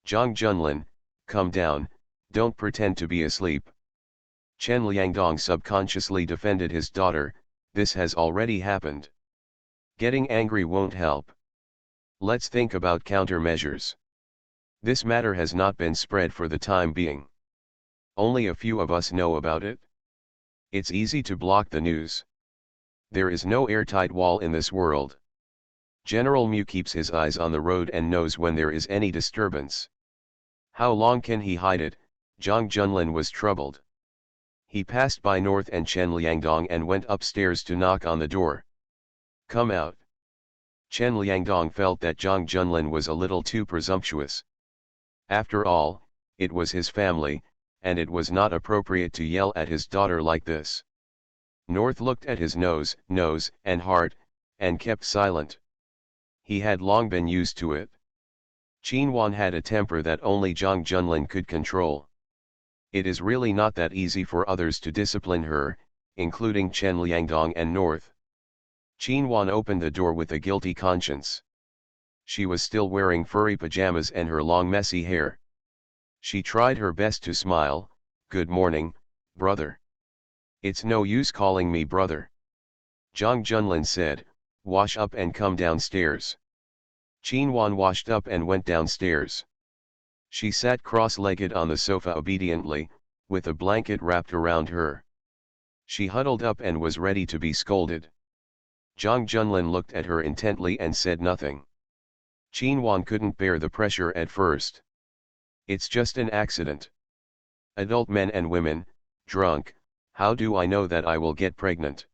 Zhang Junlin, come down, don't pretend to be asleep. Chen Liangdong subconsciously defended his daughter, this has already happened. Getting angry won't help. Let's think about countermeasures. This matter has not been spread for the time being. Only a few of us know about it. It's easy to block the news. There is no airtight wall in this world. General Mu keeps his eyes on the road and knows when there is any disturbance. How long can he hide it? Zhang Junlin was troubled. He passed by North and Chen Liangdong and went upstairs to knock on the door. Come out. Chen Liangdong felt that Zhang Junlin was a little too presumptuous. After all, it was his family, and it was not appropriate to yell at his daughter like this. North looked at his nose, and heart, and kept silent. He had long been used to it. Qin Wan had a temper that only Zhang Junlin could control. It is really not that easy for others to discipline her, including Chen Liangdong and North. Qin Wan opened the door with a guilty conscience. She was still wearing furry pajamas and her long messy hair. She tried her best to smile. Good morning, brother. It's no use calling me brother. Zhang Junlin said, wash up and come downstairs. Qin Wan washed up and went downstairs. She sat cross-legged on the sofa obediently, with a blanket wrapped around her. She huddled up and was ready to be scolded. Zhang Junlin looked at her intently and said nothing. Qin Wan couldn't bear the pressure at first. It's just an accident. Adult men and women, drunk, how do I know that I will get pregnant?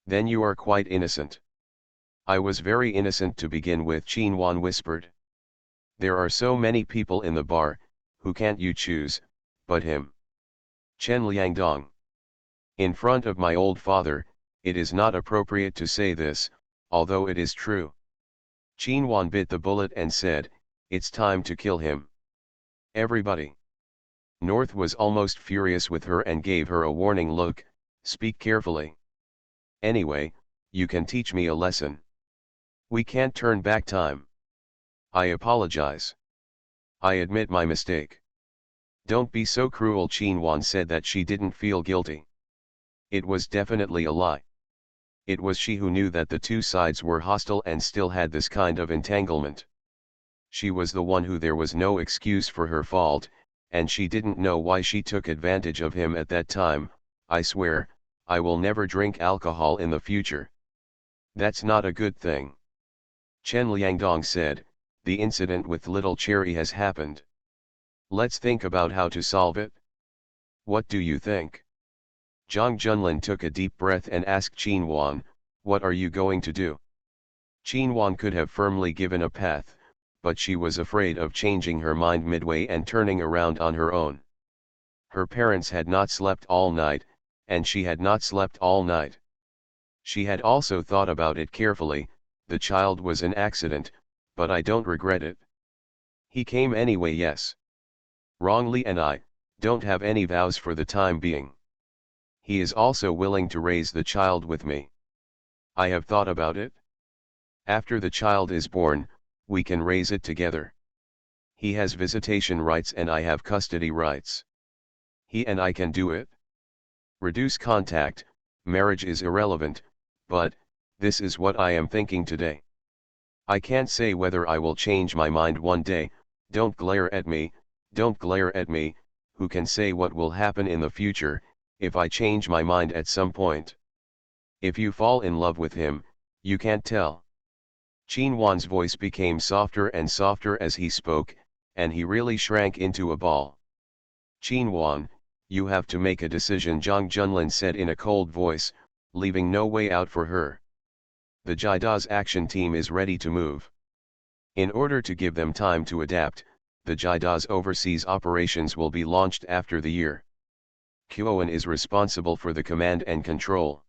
Then you are quite innocent. I was very innocent to begin with, Qin Wan whispered. There are so many people in the bar, who can't you choose, but him? Chen Liangdong. In front of my old father, it is not appropriate to say this, although it is true. Qin Wan bit the bullet and said, it's time to kill him. Everybody. North was almost furious with her and gave her a warning look, speak carefully. Anyway, you can teach me a lesson. We can't turn back time. I apologize. I admit my mistake. Don't be so cruel. Qin Wan said that she didn't feel guilty. It was definitely a lie. It was she who knew that the two sides were hostile and still had this kind of entanglement. She was the one who there was no excuse for her fault, and she didn't know why she took advantage of him at that time. I swear, I will never drink alcohol in the future. That's not a good thing. Chen Liangdong said, the incident with little Cherry has happened. Let's think about how to solve it. What do you think? Zhang Junlin took a deep breath and asked Qin Wan, what are you going to do? Qin Wan could have firmly given a path, but she was afraid of changing her mind midway and turning around on her own. Her parents had not slept all night, and she had not slept all night. She had also thought about it carefully. The child was an accident, but I don't regret it. He came anyway, yes. Wrongly, and I don't have any vows for the time being. He is also willing to raise the child with me. I have thought about it. After the child is born, we can raise it together. He has visitation rights and I have custody rights. He and I can do it. Reduce contact, marriage is irrelevant, but this is what I am thinking today. I can't say whether I will change my mind one day. Don't glare at me, don't glare at me. Who can say what will happen in the future, if I change my mind at some point? If you fall in love with him, you can't tell. Qin Wan's voice became softer and softer as he spoke, and he really shrank into a ball. Qin Wan, you have to make a decision, Zhang Junlin said in a cold voice, leaving no way out for her. The Jaida's action team is ready to move. In order to give them time to adapt, the Jaida's overseas operations will be launched after the year. Kuoan is responsible for the command and control.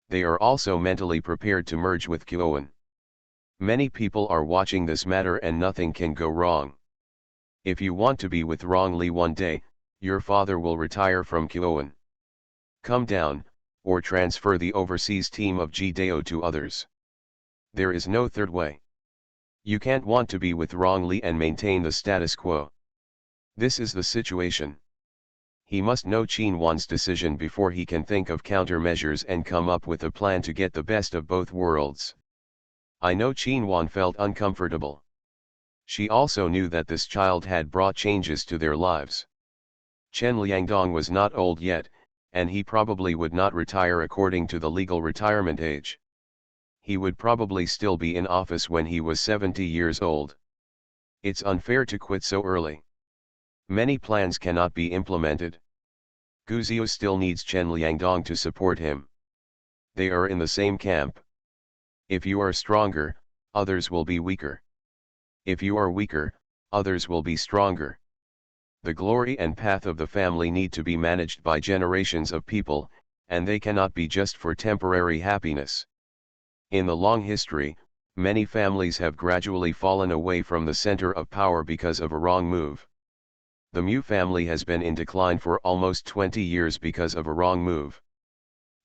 They are also mentally prepared to merge with Kuoan. Many people are watching this matter and nothing can go wrong. If you want to be with Rong Li one day, your father will retire from Kuoan. Come down, or transfer the overseas team of Jidao to others. There is no third way. You can't want to be with Rong Li and maintain the status quo. This is the situation. He must know Qin Wan's decision before he can think of countermeasures and come up with a plan to get the best of both worlds. I know Qin Wan felt uncomfortable. She also knew that this child had brought changes to their lives. Chen Liangdong was not old yet, and he probably would not retire according to the legal retirement age. He would probably still be in office when he was 70 years old. It's unfair to quit so early. Many plans cannot be implemented. Gu Zhou still needs Chen Liangdong to support him. They are in the same camp. If you are stronger, others will be weaker. If you are weaker, others will be stronger. The glory and path of the family need to be managed by generations of people, and they cannot be just for temporary happiness. In the long history, many families have gradually fallen away from the center of power because of a wrong move. The Mu family has been in decline for almost 20 years because of a wrong move.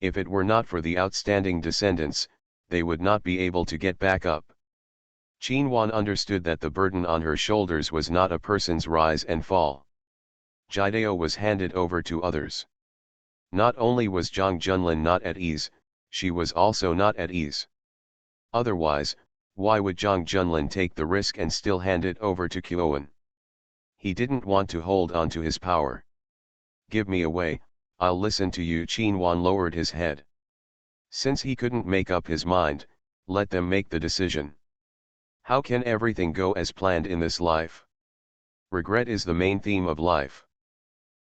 If it were not for the outstanding descendants, they would not be able to get back up. Qin Wan understood that the burden on her shoulders was not a person's rise and fall. Jidao was handed over to others. Not only was Zhang Junlin not at ease, she was also not at ease. Otherwise, why would Zhang Junlin take the risk and still hand it over to Qiuwen? He didn't want to hold on to his power. Give me away, I'll listen to you. Qin Wan lowered his head. Since he couldn't make up his mind, let them make the decision. How can everything go as planned in this life? Regret is the main theme of life.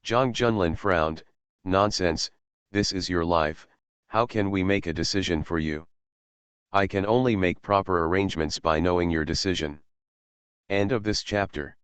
Zhang Junlin frowned. Nonsense, this is your life, how can we make a decision for you? I can only make proper arrangements by knowing your decision. End of this chapter.